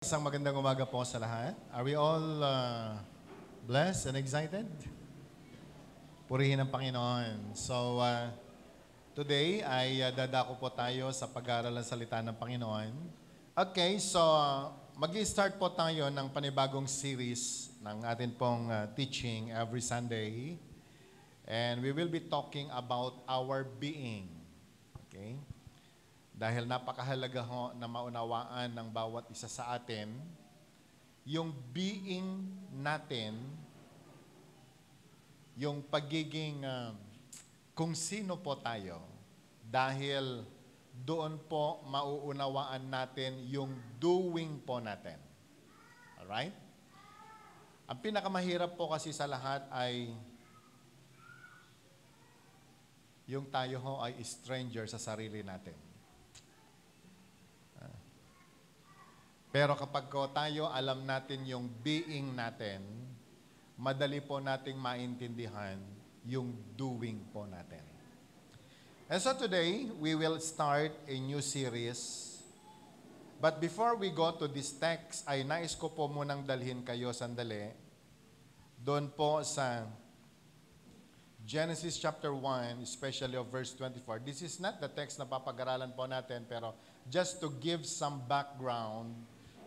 Isang magandang umaga po sa lahat. Are we all blessed and excited? Purihin ang Panginoon. So, today ay dadako po tayo sa pag-aaral ng salita ng Panginoon. Okay, so mag-i-start po tayo ng panibagong series ng atin pong teaching every Sunday. And we will be talking about our being. Okay? Dahil napakahalaga ho na maunawaan ng bawat isa sa atin, yung being natin, yung pagiging kung sino po tayo, dahil doon po mauunawaan natin yung doing po natin. Alright? Ang pinakamahirap po kasi sa lahat ay yung tayo ho ay stranger sa sarili natin. Pero kapag ko tayo alam natin yung being natin, madali po nating maintindihan yung doing po natin. And so today, we will start a new series. But before we go to this text, ay nais ko po munang dalhin kayo sandali doon po sa Genesis chapter 1, especially of verse 24. This is not the text na papag-aralan po natin, pero just to give some background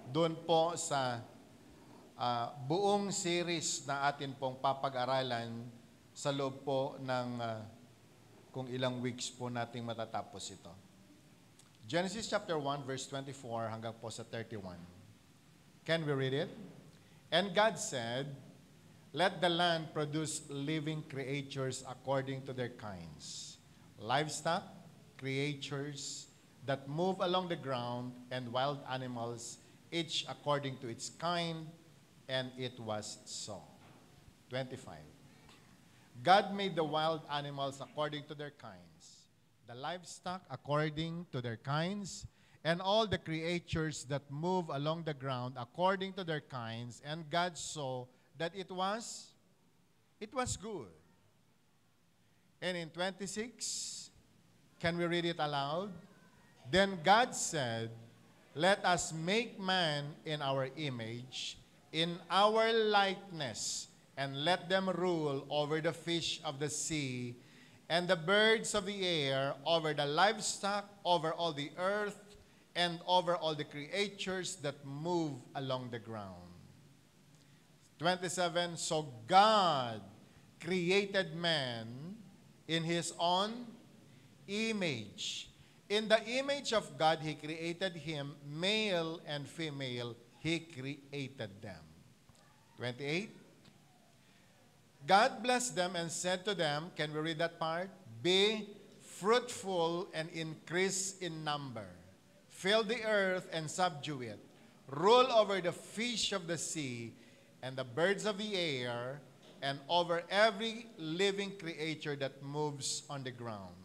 doon po sa buong series na atin pong papag-aralan sa loob po ng kung ilang weeks po nating matatapos ito. Genesis chapter 1 verse 24 hanggang po sa 31. Can we read it? And God said, "Let the land produce living creatures according to their kinds, livestock, creatures that move along the ground, and wild animals, each according to its kind," and it was so. 25. God made the wild animals according to their kinds, the livestock according to their kinds, and all the creatures that move along the ground according to their kinds, and God saw that it was good. And in 26, can we read it aloud? Then God said, "Let us make man in our image, in our likeness, and let them rule over the fish of the sea, and the birds of the air, over the livestock, over all the earth, and over all the creatures that move along the ground." 27, so God created man in His own image. In the image of God, He created him, male and female, He created them. 28. God blessed them and said to them, can we read that part? Be fruitful and increase in number. Fill the earth and subdue it. Rule over the fish of the sea and the birds of the air, and over every living creature that moves on the ground.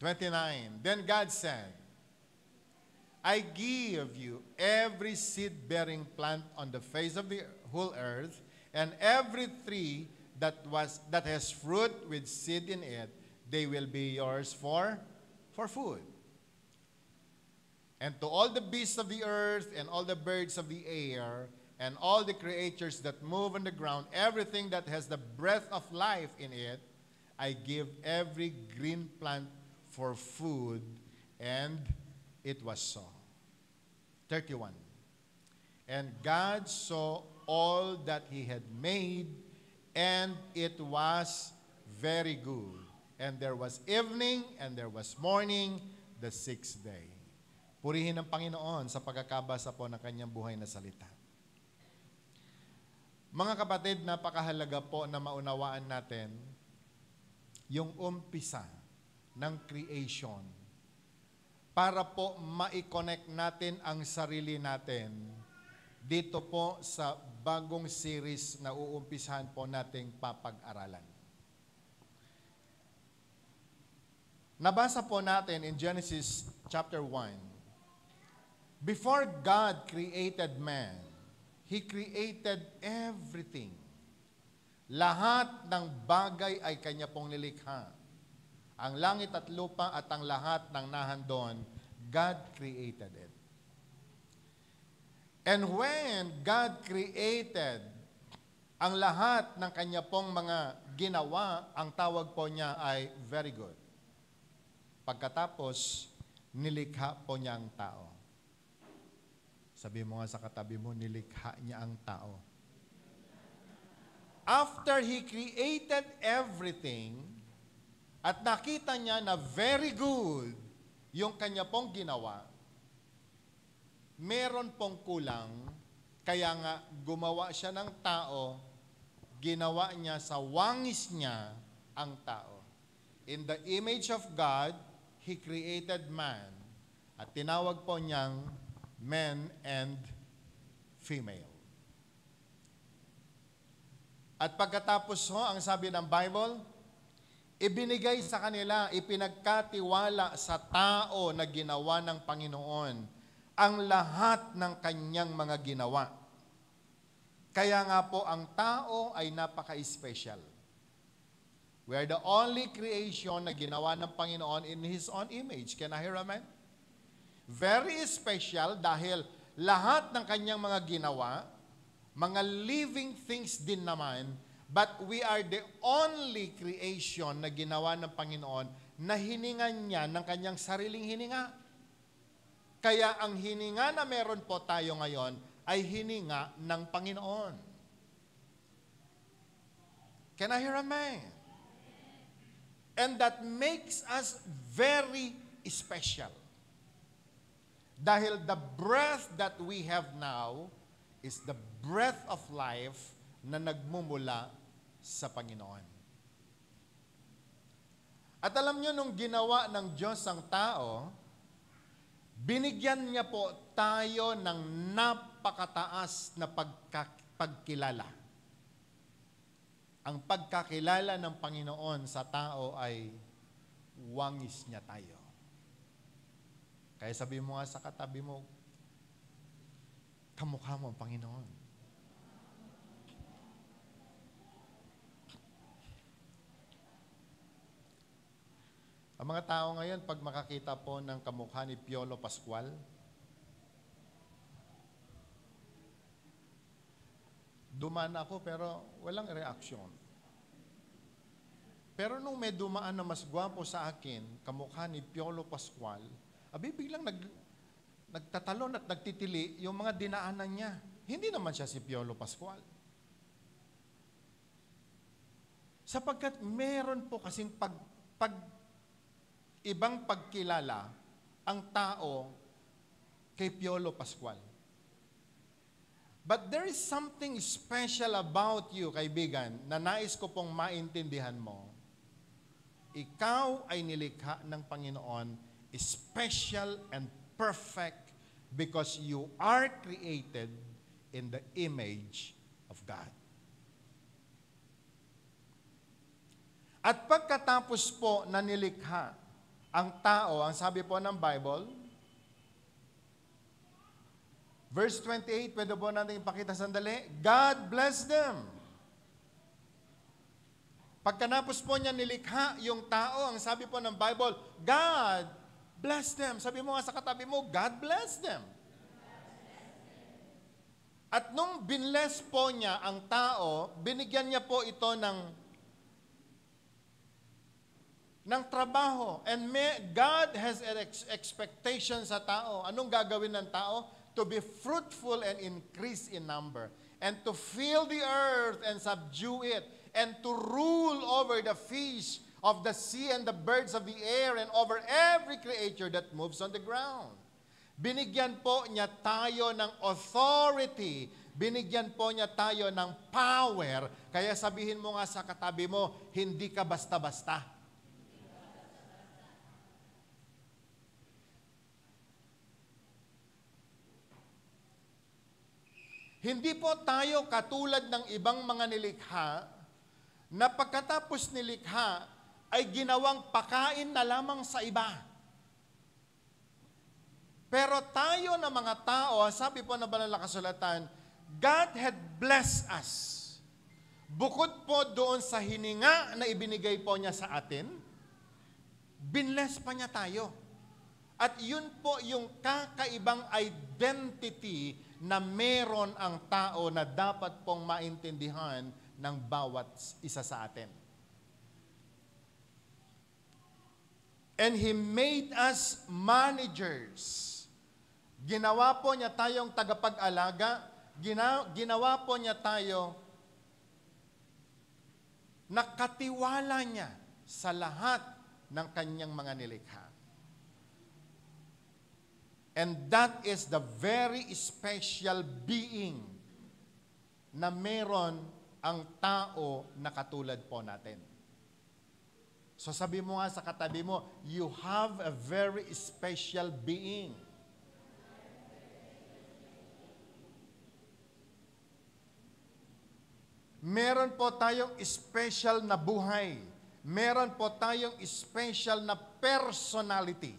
29. Then God said, "I give you every seed-bearing plant on the face of the whole earth, and every tree that has fruit with seed in it, they will be yours for food. And to all the beasts of the earth, and all the birds of the air, and all the creatures that move on the ground, everything that has the breath of life in it, I give every green plant for food," and it was so. 31. And God saw all that He had made, and it was very good. And there was evening, and there was morning, the sixth day. Purihin ang Panginoon sa pagkakabasa po ng Kanyang buhay na salita. Mga kapatid, napakahalaga po na maunawaan natin yung umpisa ng creation para po ma-connect natin ang sarili natin dito po sa bagong series na uumpisahan po nating papag-aralan. Nabasa po natin in Genesis chapter 1, before God created man, He created everything. Lahat ng bagay ay Kanya pong nilikha. Ang langit at lupa at ang lahat ng nahandon, God created it. And when God created ang lahat ng kanya pong mga ginawa, ang tawag po niya ay very good. Pagkatapos, nilikha po niya ang tao. Sabi mo nga sa katabi mo, nilikha niya ang tao. After He created everything, at nakita niya na very good yung kanya pong ginawa, meron pong kulang, kaya nga gumawa siya ng tao, ginawa niya sa wangis niya ang tao. In the image of God, He created man. At tinawag po niyang men and female. At pagkatapos ho, ang sabi ng Bible, ibinigay sa kanila, ipinagkatiwala sa tao na ginawa ng Panginoon ang lahat ng kanyang mga ginawa. Kaya nga po ang tao ay napaka-special. We are the only creation na ginawa ng Panginoon in His own image. Can I hear amen? Very special dahil lahat ng kanyang mga ginawa, mga living things din naman, but we are the only creation na ginawa ng Panginoon na hiningan niya ng kanyang sariling hininga. Kaya ang hininga na meron po tayo ngayon ay hininga ng Panginoon. Can I hear amen? And that makes us very special. Dahil the breath that we have now is the breath of life na nagmumula sa Panginoon. At alam nyo, nung ginawa ng Diyos ang tao, binigyan niya po tayo ng napakataas na pagkilala. Ang pagkakilala ng Panginoon sa tao ay wangis niya tayo. Kaya sabi mo nga sa katabi mo, kamukha mo ang Panginoon. Ang mga tao ngayon, pag makakita po ng kamukha ni Piolo Pascual, dumaan ako pero walang reaksyon. Pero nung may dumaan na mas gwapo sa akin, kamukha ni Piolo Pascual, biglang nagtatalon at nagtitili yung mga dinaanan niya. Hindi naman siya si Piolo Pascual. Sapagkat meron po kasing ibang pagkilala ang tao kay Piolo Pascual. But there is something special about you, kaibigan, na nais ko pong maintindihan mo. Ikaw ay nilikha ng Panginoon, special and perfect because you are created in the image of God. At pagkatapos po na nilikha ang tao, ang sabi po ng Bible, verse 28, pwede po natin ipakita sandali, God bless them. Pagkatapos po niya nilikha yung tao, ang sabi po ng Bible, God bless them. Sabi mo nga sa katabi mo, God bless them. At nung binless po niya ang tao, binigyan niya po ito ng trabaho. And God has an expectation sa tao. Anong gagawin ng tao? To be fruitful and increase in number. And to fill the earth and subdue it. And to rule over the fish of the sea and the birds of the air and over every creature that moves on the ground. Binigyan po niya tayo ng authority. Binigyan po niya tayo ng power. Kaya sabihin mo nga sa katabi mo, hindi ka basta-basta. Hindi po tayo katulad ng ibang mga nilikha na pagkatapos nilikha, ay ginawang pakain na lamang sa iba. Pero tayo na mga tao, sabi po na banal na kasulatan, God had blessed us. Bukod po doon sa hininga na ibinigay po niya sa atin, binless pa niya tayo. At yun po yung kakaibang identity na meron ang tao na dapat pong maintindihan ng bawat isa sa atin. And He made us managers. Ginawa po niya tayong tagapag-alaga, ginawa po niya tayo nakatiwala niya sa lahat ng kanyang mga nilikha. And that is the very special being na meron ang tao na katulad po natin. So sabi mo nga sa katabi mo, you have a very special being. Meron po tayong special na buhay. Meron po tayong special na personality.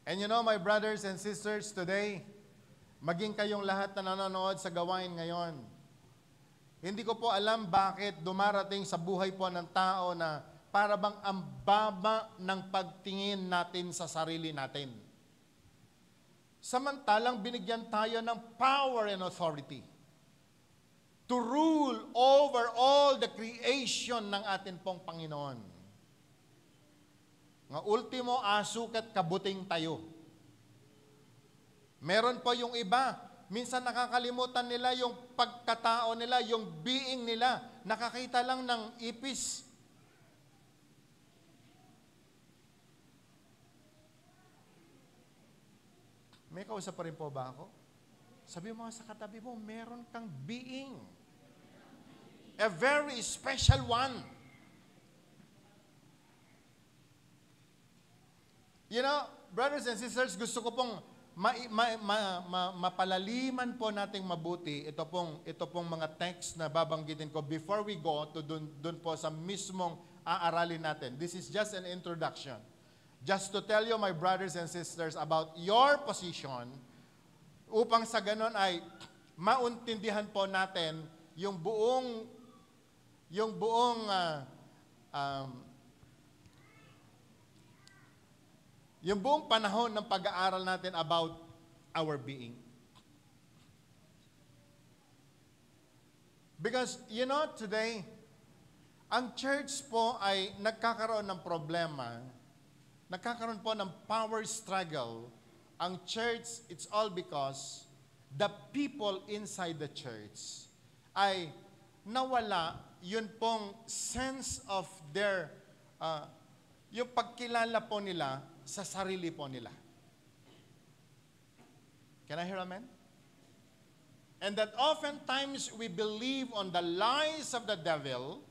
And you know, my brothers and sisters, today, maging kayong lahat na nanonood sa gawain ngayon, hindi ko po alam bakit dumarating sa buhay po ng tao na para bang ang baba ng pagtingin natin sa sarili natin. Samantalang binigyan tayo ng power and authority to rule over all the creation ng atin pong Panginoon. Nga ultimo, asukat kabuting tayo. Meron po yung iba, minsan nakakalimutan nila yung pagkatao nila, yung being nila. Nakakita lang ng ipis. May kausap pa rin po ba ako? Sabi mo sa katabi mo, meron kang being. A very special one. You know, brothers and sisters, gusto ko pong mapalaliman po nating mabuti ito pong mga text na babanggitin ko before we go to dun po sa mismong aaralin natin. This is just an introduction. Just to tell you, my brothers and sisters, about your position, upang sa ganon ay mauntindihan po natin yung buong panahon ng pag-aaral natin about our being. Because, you know, today, ang church po ay nagkakaroon ng problema, nagkakaroon po ng power struggle. Ang church, it's all because the people inside the church ay nawala yun pong sense of their, yung pagkilala po nila sa sarili po nila. Can I hear amen? And that oftentimes we believe on the lies of the devil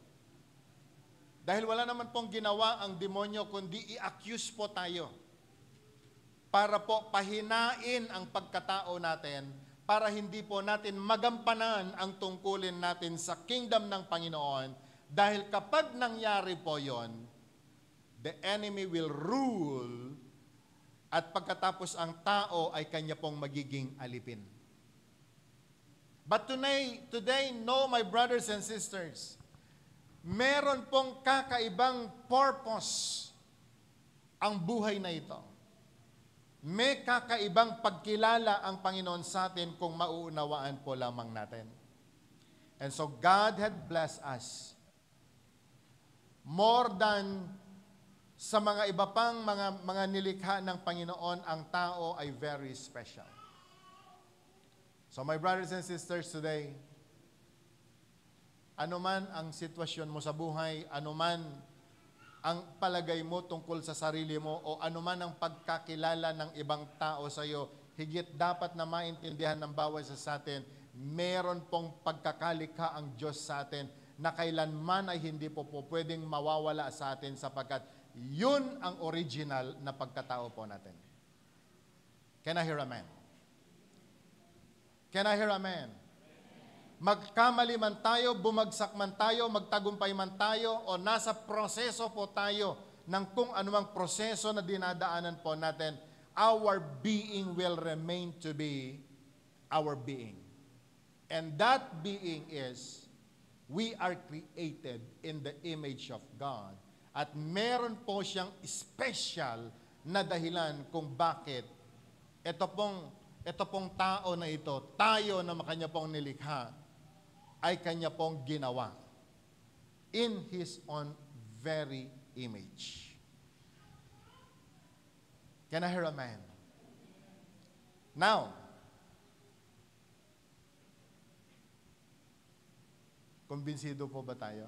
dahil wala naman pong ginawa ang demonyo kundi i-accuse po tayo para po pahinain ang pagkatao natin para hindi po natin magampanan ang tungkulin natin sa kingdom ng Panginoon dahil kapag nangyari po yon, the enemy will rule at pagkatapos ang tao ay kanya pong magiging alipin. But today, no, my brothers and sisters, meron pong kakaibang purpose ang buhay na ito. May kakaibang pagkilala ang Panginoon sa atin kung mauunawaan po lamang natin. And so God had blessed us more than sa mga iba pang mga nilikha ng Panginoon, ang tao ay very special. So my brothers and sisters today, anuman ang sitwasyon mo sa buhay, anuman ang palagay mo tungkol sa sarili mo, o anuman ang pagkakilala ng ibang tao sa iyo, higit dapat na maintindihan ng bawat isa sa atin, meron pong pagkakalikha ang Diyos sa atin na kailanman ay hindi po pwedeng mawawala sa atin sapagkat yun ang original na pagkatao po natin. Can I hear amen? Can I hear amen? Magkamali man tayo, bumagsak man tayo, magtagumpay man tayo, o nasa proseso po tayo ng kung anumang proseso na dinadaanan po natin, our being will remain to be our being. And that being is, we are created in the image of God. At meron po siyang special na dahilan kung bakit ito ito pong tao na ito, tayo na kanya pong nilikha, ay kanya pong ginawa in His own very image. Can I hear a man? Now, kumbinsido po ba tayo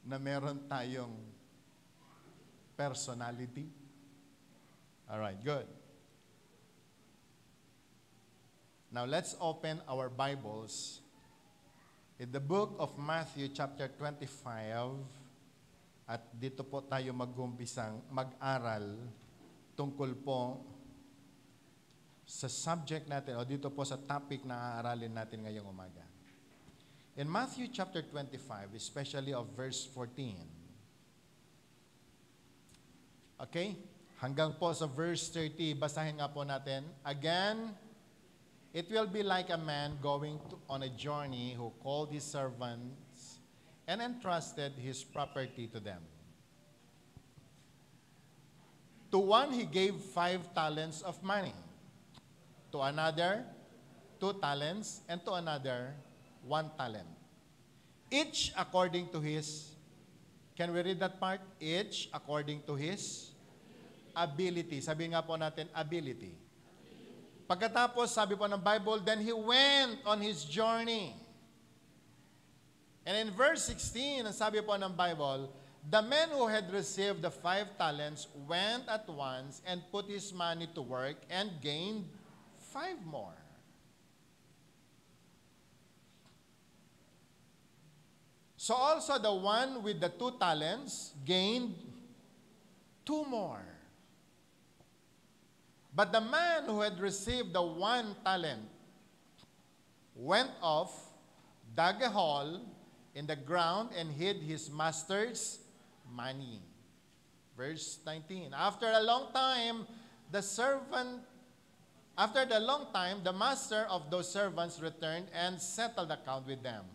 na meron tayong personality? Alright, good. Now, let's open our Bibles in the book of Matthew chapter 25 at dito po tayo mag-umpisang mag-aral tungkol po sa subject natin o dito po sa topic na aaralin natin ngayong umaga. In Matthew chapter 25, especially of verse 14. Okay? Hanggang po sa verse 30, basahin nga po natin. Again, it will be like a man going on a journey who called his servants and entrusted his property to them. To one he gave 5 talents of money, to another 2 talents, and to another 1 talent. Each according to his, can we read that part? Each according to his ability. Sabi nga po natin, ability. Pagkatapos, sabi po ng Bible, then he went on his journey. And in verse 16, ang sabi po ng Bible, the man who had received the 5 talents went at once and put his money to work and gained 5 more. So also the one with the 2 talents gained 2 more. But the man who had received the 1 talent went off, dug a hole in the ground, and hid his master's money. Verse 19. After the long time, the master of those servants returned and settled account with them.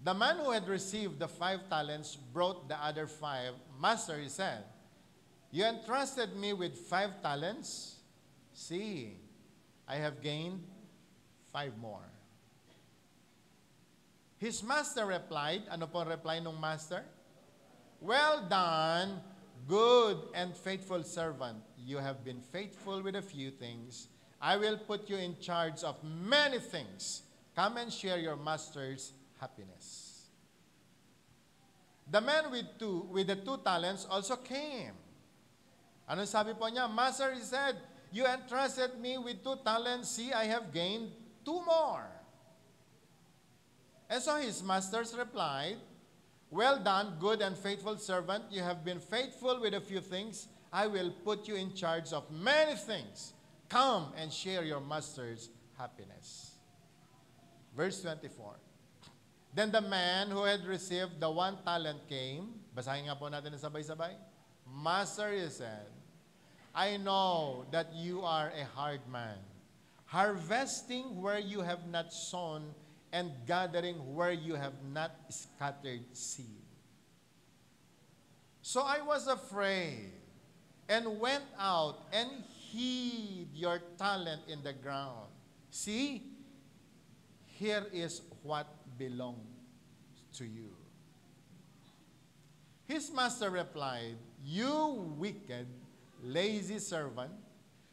The man who had received the 5 talents brought the other 5. Master, he said, you entrusted me with 5 talents. See, I have gained 5 more. His master replied, ano po reply ng master? Well done, good and faithful servant. You have been faithful with a few things. I will put you in charge of many things. Come and share your master's happiness. The man with the 2 talents also came. Ano sabi po niya? Master, he said, you entrusted me with 2 talents. See, I have gained 2 more. And so his masters replied, well done, good and faithful servant. You have been faithful with a few things. I will put you in charge of many things. Come and share your master's happiness. Verse 24. Then the man who had received the 1 talent came. Basahin nga po natin na sabay-sabay. Master, he said, I know that you are a hard man, harvesting where you have not sown and gathering where you have not scattered seed. So I was afraid and went out and hid your talent in the ground. See, here is what belongs to you. His master replied, you wicked, lazy servant,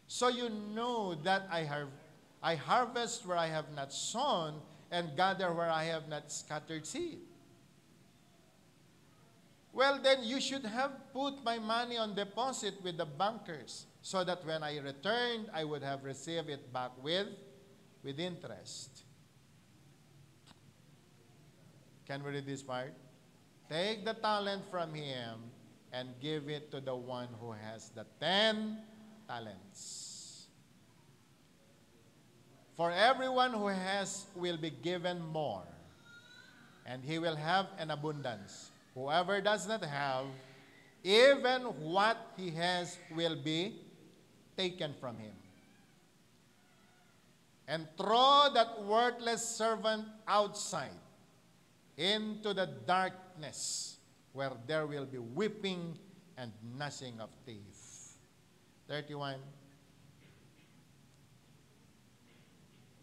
so you know that I harvest where I have not sown and gather where I have not scattered seed. Well, then you should have put my money on deposit with the bankers, so that when I returned, I would have received it back with interest. Can we read this part? Take the talent from him and give it to the one who has the 10 talents. For everyone who has will be given more, and he will have an abundance. Whoever does not have, even what he has will be taken from him. And throw that worthless servant outside into the darkness, where there will be weeping and gnashing of teeth. 31.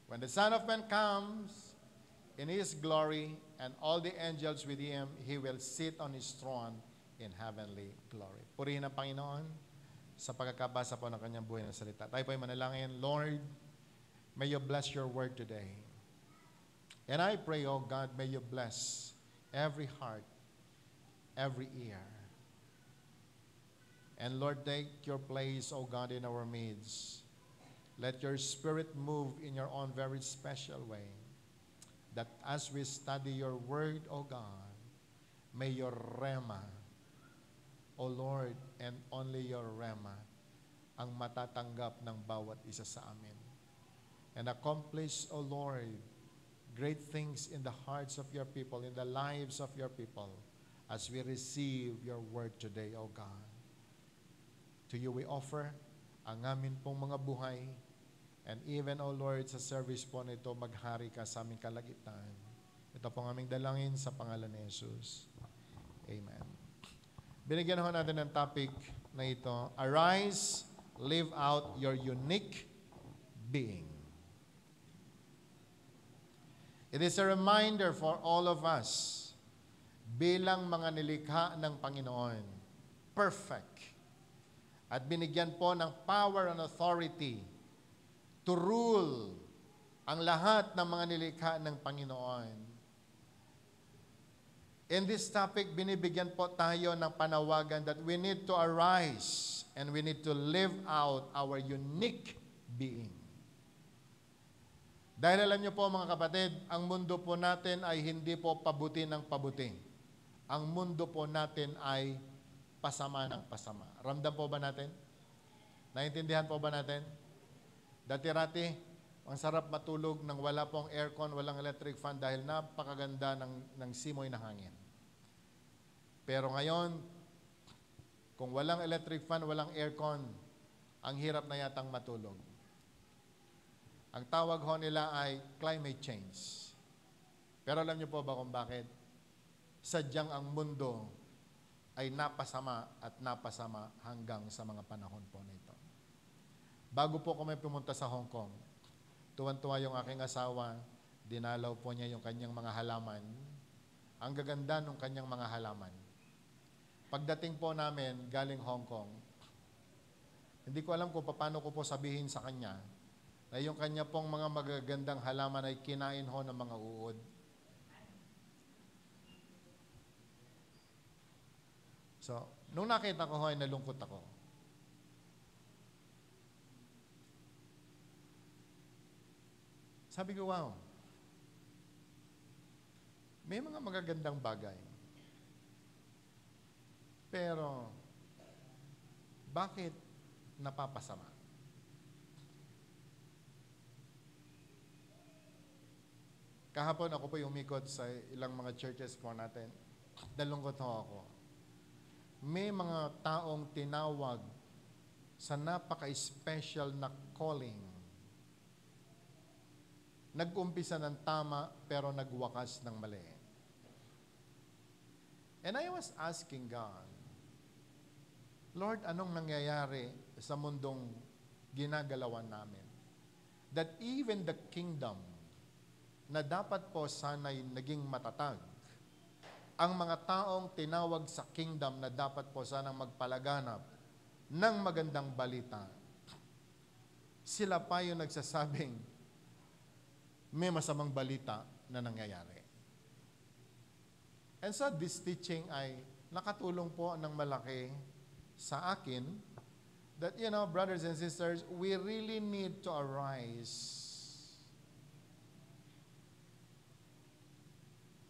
When the Son of Man comes in His glory and all the angels with Him, He will sit on His throne in heavenly glory. Purihin ang Panginoon sa pagkakabasa po ng Kanyang buhay na salita. Tayo po ay manalangin. Lord, may You bless Your word today. And I pray, oh God, may You bless every heart, every ear. And Lord, take Your place, oh God, in our midst. Let Your Spirit move in Your own very special way. That as we study Your word, oh God, may Your rema, oh Lord, and only Your rema, ang matatanggap ng bawat isa sa amin. And accomplish, oh Lord, great things in the hearts of Your people, in the lives of Your people, as we receive Your word today, oh God. To You we offer ang amin pong mga buhay, and even, O Lord, sa service po nito, maghari Ka sa aming kalagitnaan. Ito pong aming dalangin sa pangalan ni Jesus. Amen. Binigyan ho natin ng topic na ito, Arise, live out your unique being. It is a reminder for all of us, bilang mga nilikha ng Panginoon, perfect, at binigyan po ng power and authority to rule ang lahat ng mga nilikha ng Panginoon. In this topic, binibigyan po tayo ng panawagan that we need to arise and we need to live out our unique being. Dahil alam niyo po mga kapatid, ang mundo po natin ay hindi po pabuti ng pabuti. Ang mundo po natin ay pasama ng pasama. Ramdam po ba natin? Naintindihan po ba natin? Dati-rati, ang sarap matulog nang wala pong aircon, walang electric fan dahil napakaganda ng simoy ng hangin. Pero ngayon, kung walang electric fan, walang aircon, ang hirap na yatang matulog. Ang tawag ho nila ay climate change. Pero alam niyo po ba kung bakit? Sadyang ang mundo ay napasama at napasama hanggang sa mga panahon po na ito. Bago po kami pumunta sa Hong Kong, tuwan-tuwa yung aking asawa, dinalaw po niya yung kanyang mga halaman. Ang gaganda ng kanyang mga halaman. Pagdating po namin galing Hong Kong, hindi ko alam kung paano ko po sabihin sa kanya na yung kanya pong mga magagandang halaman ay kinain ho ng mga uod. So, nung nakita ko ay nalungkot ako. Sabi ko, wow, may mga magagandang bagay. Pero, bakit napapasama? Kahapon ako po umikot sa ilang mga churches po natin. Nalungkot ho ako. May mga taong tinawag sa napaka-special na calling. Nag-umpisa ng tama pero nagwakas ng mali. And I was asking God, Lord, anong nangyayari sa mundong ginagalawan namin? That even the kingdom na dapat po sana'y naging matatag, ang mga taong tinawag sa kingdom na dapat po sanang magpalaganap ng magandang balita, sila pa yung nagsasabing may masamang balita na nangyayari. And so this teaching ay nakatulong po ng malaki sa akin that, you know, brothers and sisters, we really need to arise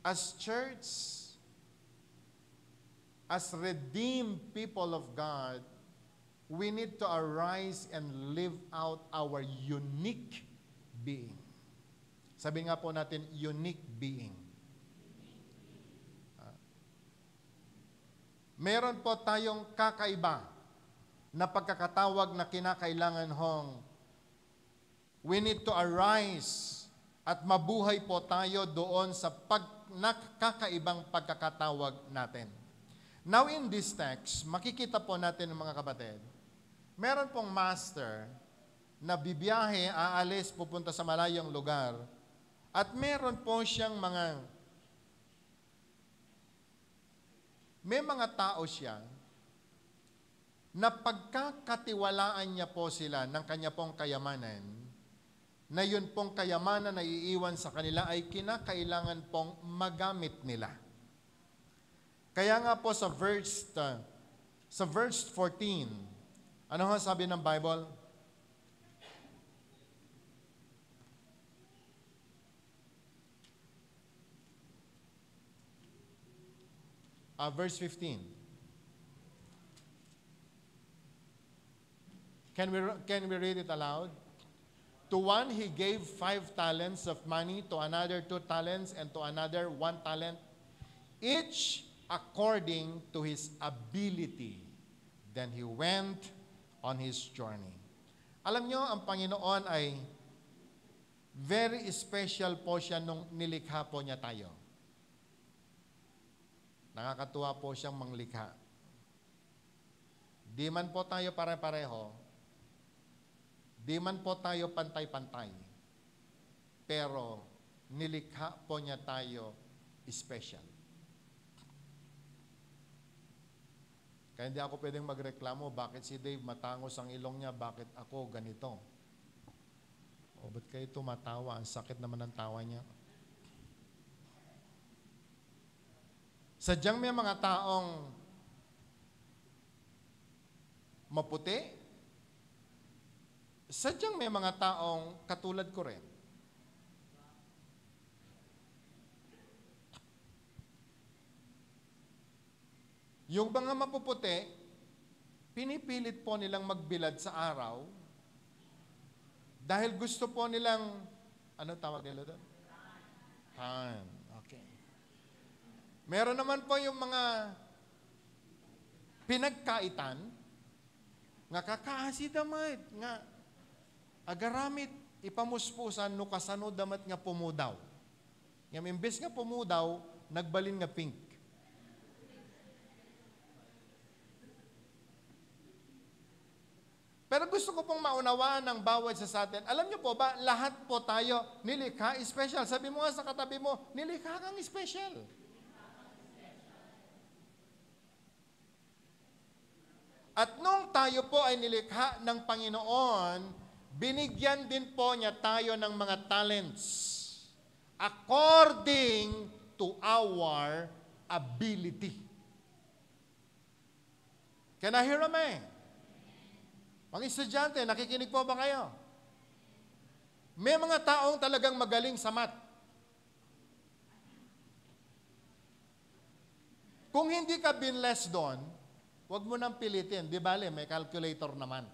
as church, as redeemed people of God. We need to arise and live out our unique being. Sabi nga po natin, unique being. Meron po tayong kakaiba na pagkakatawag na kinakailangan hong we need to arise at mabuhay po tayo doon sa kakaibang pagkakatawag natin. Now in this text, makikita po natin mga kapatid, meron pong master na bibiyahe, aalis, pupunta sa malayong lugar. At meron po siyang may mga tao siya na pagkakatiwalaan niya po sila ng kanya pong kayamanan, na yun pong kayamanan na iiwan sa kanila ay kinakailangan pong magamit nila. Kaya nga po sa verse 14, ano nga sabi ng Bible? Verse 15. Can we read it aloud? To one he gave 5 talents of money, to another 2 talents, and to another 1 talent, each according to his ability. Then he went on his journey. Alam nyo, ang Panginoon ay very special po siya nung nilikha po niya tayo. Nakakatuwa po siyang manglikha. Di man po tayo pare-pareho, di man po tayo pantay-pantay, pero nilikha po niya tayo special. Kaya hindi ako pwedeng magreklamo, bakit si Dave matangos ang ilong niya, bakit ako ganito? O ba't kayo tumatawa? Ang sakit naman ng tawa niya. Sadyang may mga taong maputi, sadyang may mga taong katulad ko rin. Yung mga mapuputi, pinipilit po nilang magbilad sa araw dahil gusto po nilang, ano tawag nila doon? Tan. Okay. Meron naman po yung mga pinagkaitan, nga kakaasi damat, nga agaramit, ipamuspusan, no kasano damat nga pumudaw. Nga imbes nga pumudaw, nagbalin nga pink. Pero gusto ko pong maunawaan ng bawat sa atin. Alam niyo po ba, lahat po tayo nilikha special. Sabi mo nga sa katabi mo, nilikha kang special. At nung tayo po ay nilikha ng Panginoon, binigyan din po niya tayo ng mga talents according to our ability. Can I hear amen? Mga estudyante, nakikinig po ba kayo? May mga taong talagang magaling sa math. Kung hindi ka binless doon, huwag mo nang pilitin. Di bale, may calculator naman.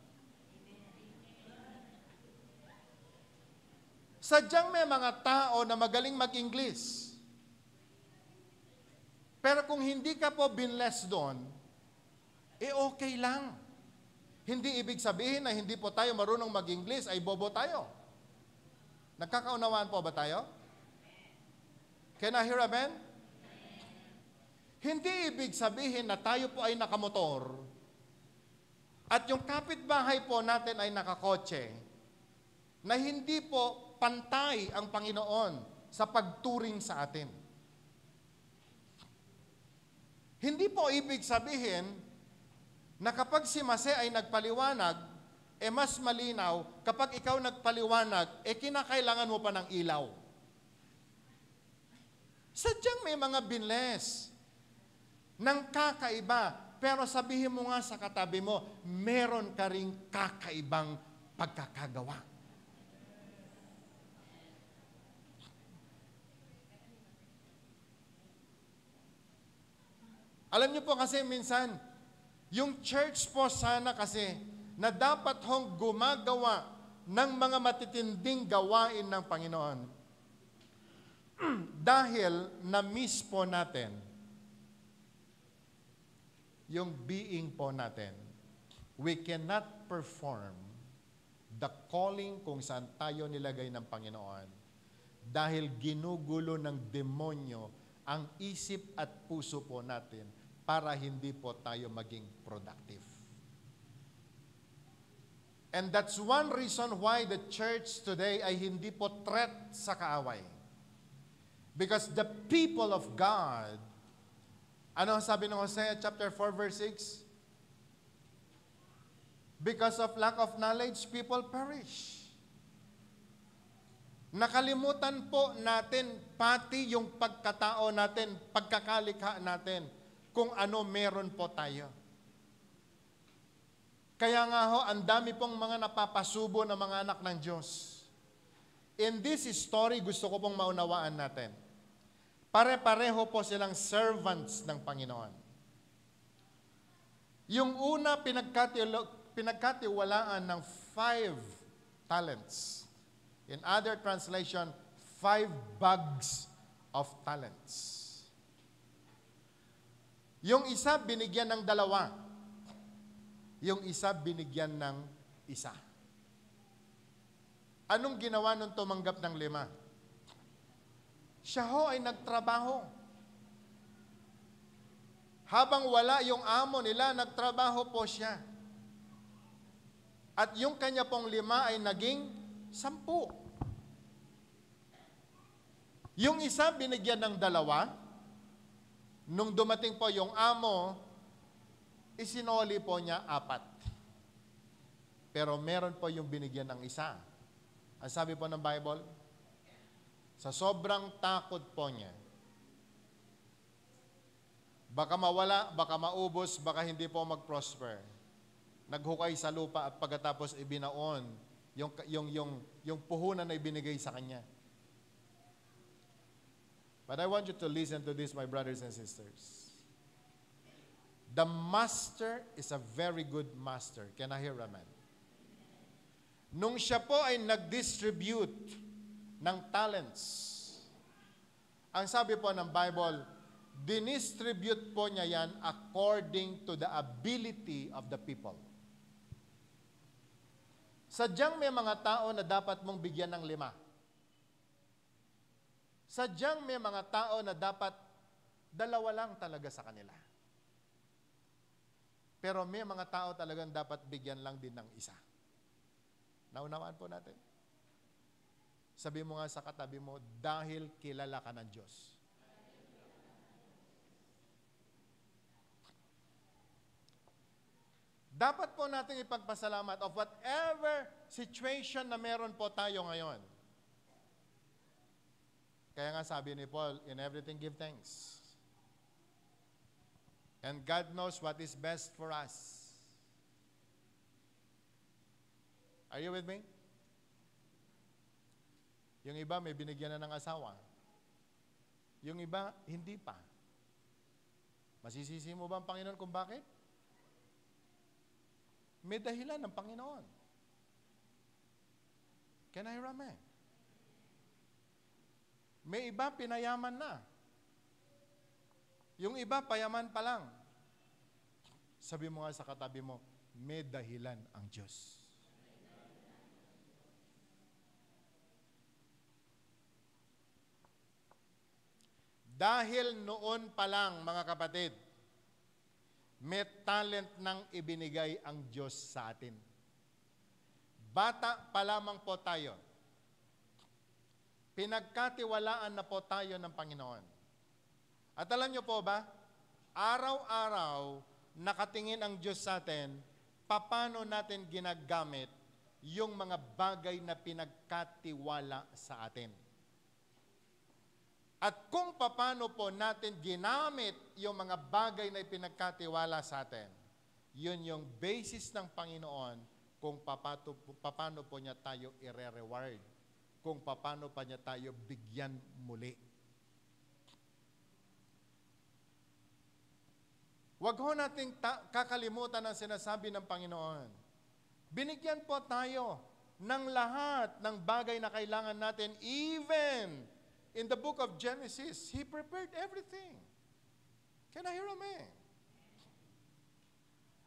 Sadyang may mga tao na magaling mag-English. Pero kung hindi ka po binless doon, okay lang. Hindi ibig sabihin na hindi po tayo marunong mag-English ay bobo tayo. Nagkakaunawaan po ba tayo? Can I hear amen? Hindi ibig sabihin na tayo po ay nakamotor at yung kapitbahay po natin ay nakakotse na hindi po pantay ang Panginoon sa pagturing sa atin. Hindi po ibig sabihin na kapag si Mase ay nagpaliwanag, mas malinaw, kapag ikaw nagpaliwanag, kinakailangan mo pa ng ilaw. Sadyang may mga binless ng kakaiba, pero sabihin mo nga sa katabi mo, meron ka ring kakaibang pagkakagawa. Alam niyo po kasi minsan, yung church po sana kasi na dapat hong gumagawa ng mga matitinding gawain ng Panginoon. Dahil na-miss po natin yung being po natin. We cannot perform the calling kung saan tayo nilagay ng Panginoon dahil ginugulo ng demonyo ang isip at puso po natin para hindi po tayo maging productive. And that's one reason why the church today ay hindi po threat sa kaaway. Because the people of God, ano sabi ng Hosea chapter 4 verse 6? Because of lack of knowledge, people perish. Nakalimutan po natin pati yung pagkatao natin, pagkakalikha natin, kung ano meron po tayo. Kaya nga ho, ang dami pong mga napapasubo na mga anak ng Diyos. In this story, gusto ko pong maunawaan natin. Pare-pareho po silang servants ng Panginoon. Yung una, pinagkatiwalaan ng 5 talents. In other translation, 5 bags of talents. Yung isa, binigyan ng 2. Yung isa, binigyan ng 1. Anong ginawa nung tumanggap ng 5? Siya ho ay nagtrabaho. Habang wala yung amo nila, nagtrabaho po siya. At yung kanya pong 5 ay naging 10. Yung isa binigyan ng 2. Nung dumating po yung amo, isinoli po niya 4. Pero meron po yung binigyan ng 1. Ang sabi po ng Bible, sa sobrang takot po niya, baka mawala, baka maubos, baka hindi po mag-prosper, naghukay sa lupa at pagkatapos ibinaon yung puhunan na ibinigay sa kanya. But I want you to listen to this, my brothers and sisters. The master is a very good master. Can I hear amen? Nung siya po ay nag-distribute ng talents, ang sabi po ng Bible, dinistribute po niya yan according to the ability of the people. Sadyang may mga tao na dapat mong bigyan ng 5. Sadyang may mga tao na dapat 2 lang talaga sa kanila. Pero may mga tao talagang dapat bigyan lang din ng 1. Naunawaan po natin. Sabi mo nga sa katabi mo, dahil kilala ka ng Diyos. Dapat po natin ipagpasalamat of whatever situation na meron po tayo ngayon. Kaya nga sabi ni Paul, in everything give thanks. And God knows what is best for us. Are you with me? Yung iba may binigyan na ng asawa. Yung iba, hindi pa. Masisisi mo ba ang Panginoon kung bakit? May dahilan ng Panginoon. Can I hear amen? May iba pinayaman na. Yung iba payaman pa lang. Sabi mo nga sa katabi mo, may dahilan ang Diyos. Dahil noon pa lang, mga kapatid, may talent nang ibinigay ang Diyos sa atin. Bata pa lamang po tayo. Pinagkatiwalaan na po tayo ng Panginoon. At alam niyo po ba, araw-araw nakatingin ang Diyos sa atin, paano natin ginagamit yung mga bagay na pinagkatiwala sa atin. At kung paano po natin ginamit yung mga bagay na ipinagkatiwala sa atin, yun yung basis ng Panginoon kung paano po niya tayo i-reward, kung paano pa niya tayo bigyan muli. Huwag ho nating kakalimutan ang sinasabi ng Panginoon. Binigyan po tayo ng lahat ng bagay na kailangan natin, even in the book of Genesis, He prepared everything. Can I hear amen?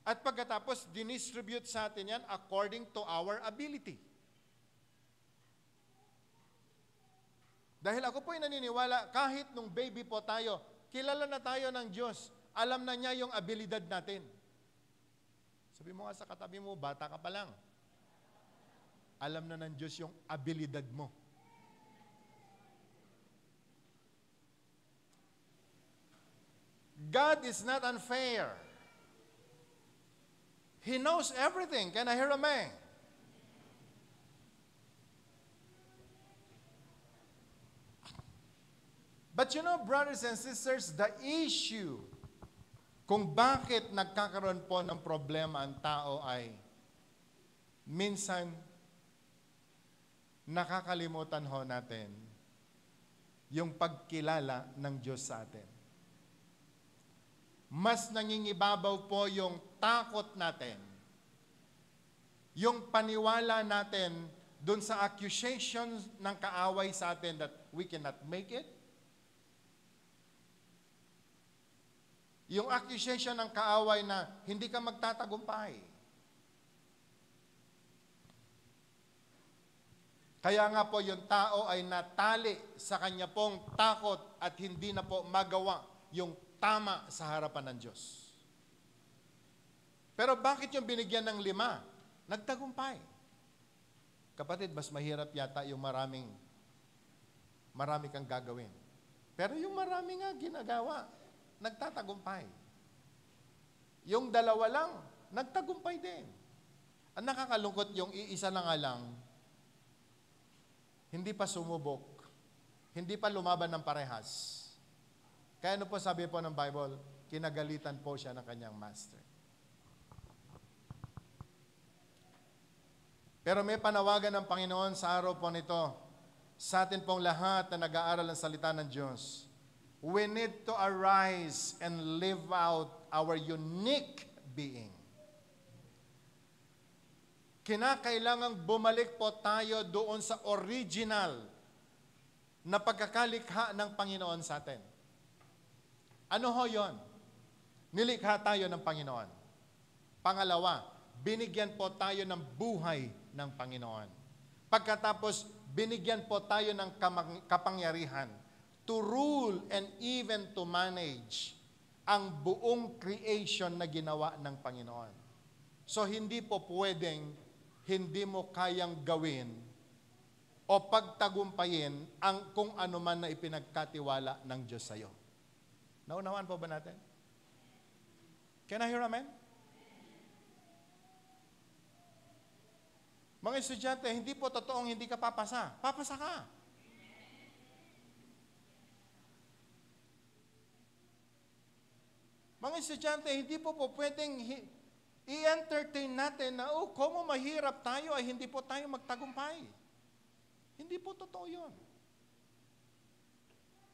At pagkatapos, dinistribute sa atin yan according to our ability. Dahil ako po'y naniniwala, kahit nung baby po tayo, kilala na tayo ng Diyos, alam na niya yung abilidad natin. Sabi mo nga sa katabi mo, bata ka pa lang. alam na ng Diyos yung abilidad mo. God is not unfair. He knows everything. Can I hear amen? But you know, brothers and sisters, the issue kung bakit nagkakaroon po ng problema ang tao ay minsan nakakalimutan ho natin yung pagkilala ng Diyos sa atin. Mas nangingibabaw po yung takot natin, yung paniwala natin dun sa accusations ng kaaway sa atin that we cannot make it. Yung accusation ng kaaway na hindi ka magtatagumpay. Kaya nga po yung tao ay natali sa kanya pong takot at hindi na po magawa yung tama sa harapan ng Diyos. Pero bakit yung binigyan ng 5? Nagtagumpay. Kapatid, mas mahirap yata yung marami kang gagawin. Pero yung marami nga ginagawa, nagtatagumpay. Yung 2 lang, nagtagumpay din. Ang nakakalungkot yung iisa na nga lang, hindi pa sumubok, hindi pa lumaban ng parehas. Kaya ano po sabi po ng Bible, kinagalitan po siya ng kanyang master. Pero may panawagan ng Panginoon sa araw po nito, sa atin pong lahat na nag-aaral ng salita ng Diyos. We need to arise and live out our unique being. Kinakailangang bumalik po tayo doon sa original na pagkakalikha ng Panginoon sa atin. Ano ho yun? Nilikha tayo ng Panginoon. Pangalawa, binigyan po tayo ng buhay ng Panginoon. Pagkatapos, binigyan po tayo ng kapangyarihan to rule and even to manage ang buong creation na ginawa ng Panginoon. So, hindi po pwedeng hindi mo kayang gawin o pagtagumpayin ang kung ano man na ipinagkatiwala ng Diyos sa iyo. Naunawaan po ba natin? Can I hear amen? Mga estudyante, hindi po totoong hindi ka papasa. Papasa ka. Mga estudyante, hindi po pwedeng i-entertain natin na, kung mahirap tayo ay hindi po tayo magtagumpay. Hindi po totoo yun.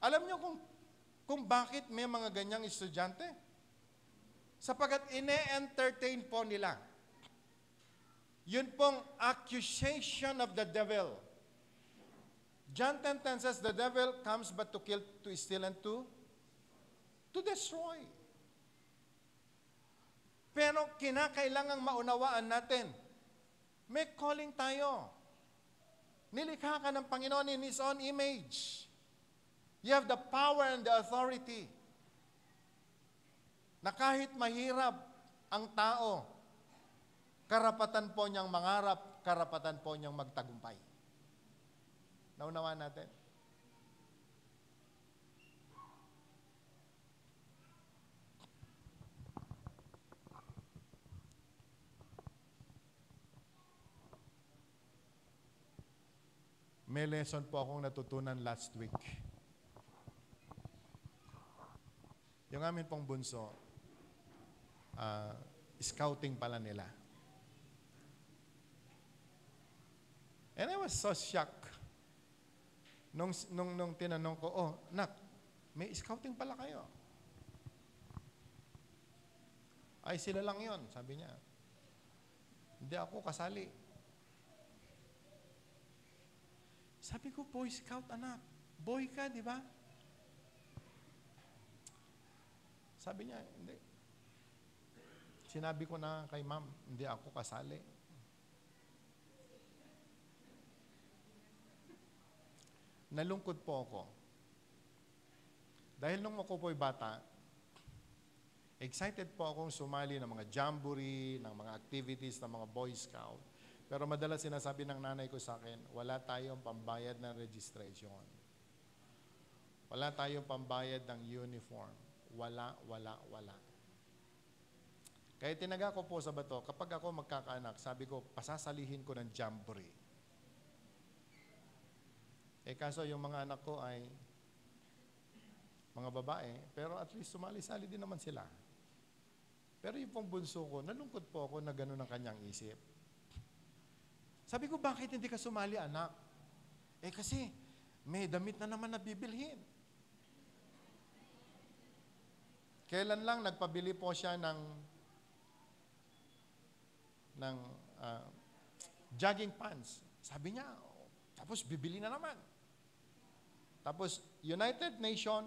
Alam niyo kung bakit may mga ganyang estudyante? Sapagat ine-entertain po nila. Yun pong accusation of the devil. John 10:10 says, the devil comes but to kill, to steal, and to destroy. Pero kinakailangang maunawaan natin, may calling tayo. Nilikha ka ng Panginoon in His own image. You have the power and the authority na kahit mahirap ang tao, karapatan po niyang mangarap, karapatan po niyang magtagumpay. Naunawaan natin? May lesson po akong natutunan last week. Yung amin pong bunso, scouting pala nila. And I was so shocked. Nung tinanong ko, nak, may scouting pala kayo. Ay, sila lang yon, sabi niya. Hindi ako kasali. Sabi ko, Boy Scout, anak. Boy ka, di ba? Sabi niya, hindi. Sinabi ko na kay ma'am, hindi ako kasali. Nalungkot po ako. Dahil nung ako po'y bata, excited po akong sumali ng mga jamboree, ng mga activities ng mga Boy Scout. Pero madalas sinasabi ng nanay ko sa akin, wala tayong pambayad ng registration. Wala tayong pambayad ng uniform. Wala. Kaya tinaga ko po sa bato, kapag ako magkakaanak, sabi ko, pasasalihin ko ng jamboree. Kaso yung mga anak ko ay mga babae, pero at least sumali-sali din naman sila. Pero yung pong bunso ko, nalungkot po ako na gano'n ang kanyang isip. Sabi ko, bakit hindi ka sumali, anak? Kasi may damit na naman na bibilhin. Kailan lang nagpabili po siya ng jogging pants. Sabi niya, tapos bibili na naman. Tapos United Nation,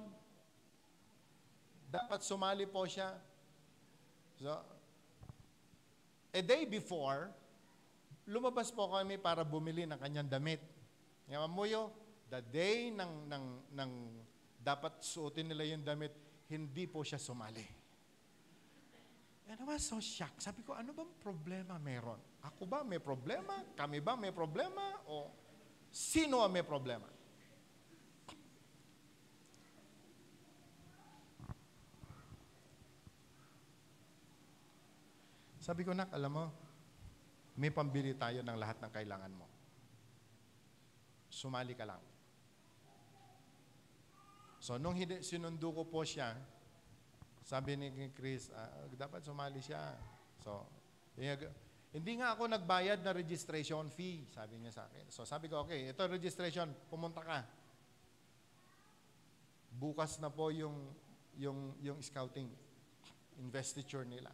dapat sumali po siya. So, a day before, lumabas po kami para bumili ng kanyang damit. Ngayon, the day ng dapat suotin nila yung damit, hindi po siya sumali. And I was so shocked. Sabi ko, ano bang problema meron? Ako ba may problema? Kami ba may problema? O sino ang may problema? Sabi ko, nak, alam mo, may pambili tayo ng lahat ng kailangan mo. Sumali ka lang. So, nung sinundo ko po siya, sabi ni Chris, dapat sumali siya. So, hindi nga ako nagbayad na registration fee, sabi niya sa akin. So, sabi ko, okay, ito registration, pumunta ka. Bukas na po yung scouting investiture nila.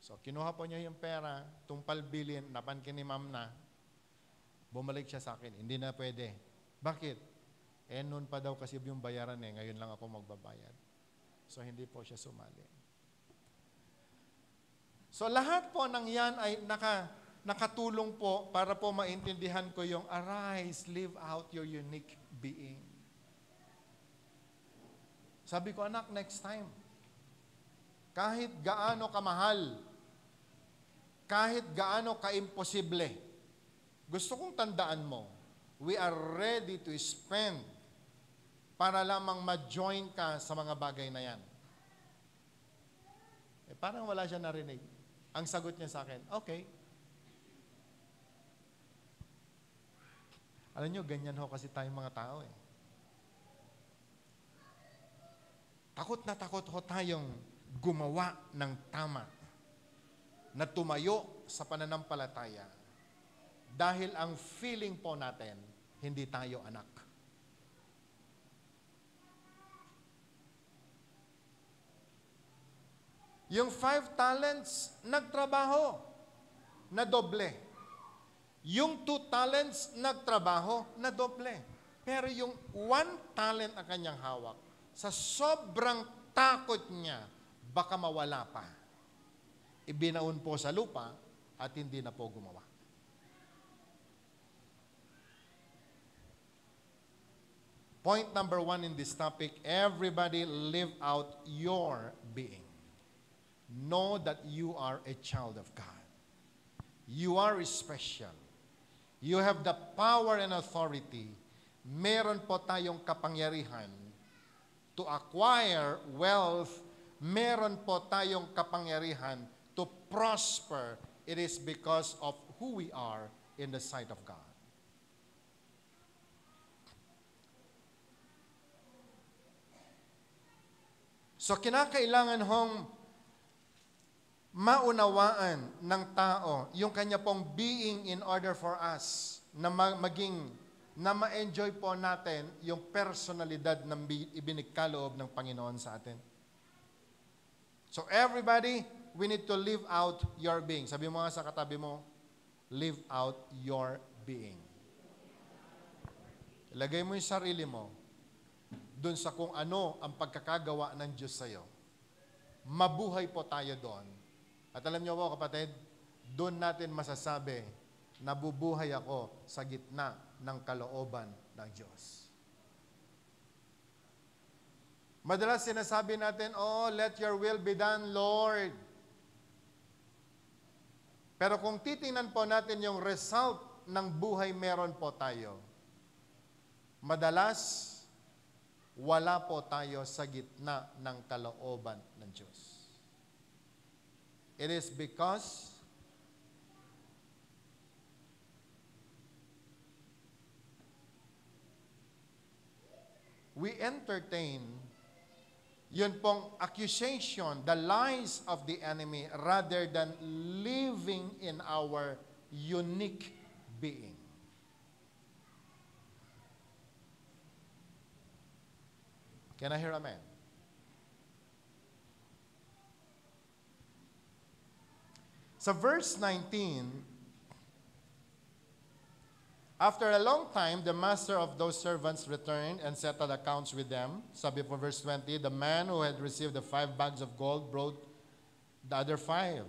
So, kinuha po niya yung pera, tumpal bilin, napankin ni ma'am na, bumalik siya sa akin, hindi na pwede. Bakit? Noon pa daw kasi yung bayaran ngayon lang ako magbabayad. So, hindi po siya sumali. So, lahat po ng yan ay nakatulong po para po maintindihan ko yung arise, live out your unique being. Sabi ko, anak, next time, kahit gaano kamahal, kahit gaano kaimposible, gusto kong tandaan mo, we are ready to spend para lamang ma-join ka sa mga bagay na yan. Parang wala siya narinig. Ang sagot niya sa akin, okay. Alam niyo, ganyan ho kasi tayong mga tao eh. Takot na takot ho tayong gumawa ng tama na tumayo sa pananampalataya dahil ang feeling po natin, hindi tayo anak. Yung 5 talents, nagtrabaho, na doble. Yung 2 talents, nagtrabaho, na doble. Pero yung 1 talent ang kanyang hawak, sa sobrang takot niya, baka mawala pa. Ibinaon po sa lupa at hindi na po gumawa. Point number 1 in this topic, everybody live out your being. Know that you are a child of God. You are special. You have the power and authority. Meron po tayong kapangyarihan to acquire wealth. Meron po tayong kapangyarihan to prosper. It is because of who we are in the sight of God. So, kinakailangan hong maunawaan ng tao yung kanya pong being in order for us na ma-enjoy po natin yung personalidad na ibinigkaloob ng Panginoon sa atin. So everybody, we need to live out your being. Sabi mo nga sa katabi mo, live out your being. Ilagay mo yung sarili mo dun sa kung ano ang pagkakagawa ng Diyos sa'yo. Mabuhay po tayo doon. At alam niyo po, kapatid, doon natin masasabi, nabubuhay ako sa gitna ng kalooban ng Diyos. Madalas sinasabi natin, oh, let your will be done, Lord. Pero kung titingnan po natin yung result ng buhay meron po tayo, madalas, wala po tayo sa gitna ng kalooban ng Diyos. It is because we entertain yun pong accusation, the lies of the enemy, rather than living in our unique being. Can I hear amen? Sa verse 19, after a long time, the master of those servants returned and settled accounts with them. Sabi po verse 20, the man who had received the 5 bags of gold brought the other 5.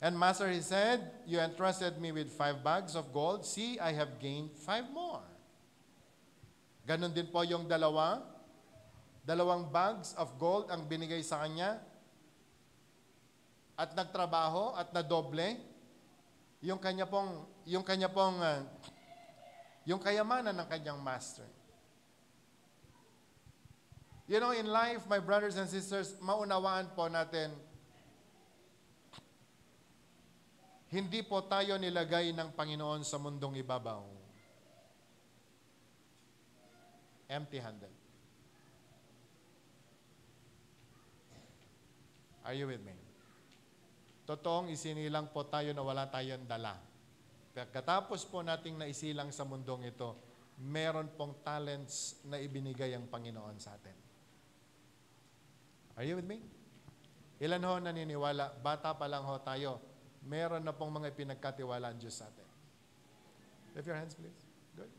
And master, he said, you entrusted me with 5 bags of gold. See, I have gained 5 more. Ganon din po yung dalawang bags of gold ang binigay sa kanya. At nagtrabaho at nadoble yung kayamanan ng kanyang master. You know, in life, my brothers and sisters, maunawaan po natin, hindi po tayo nilagay ng Panginoon sa mundong ibabaw. Empty-handed. Are you with me? Totoong isinilang po tayo na wala tayong dala. Pagkatapos po nating naisilang sa mundong ito, meron pong talents na ibinigay ang Panginoon sa atin. Are you with me? Ilan ho naniniwala, bata pa lang ho tayo, meron na pong mga pinagkatiwala ang Diyos sa atin. Lift your hands, please. Good.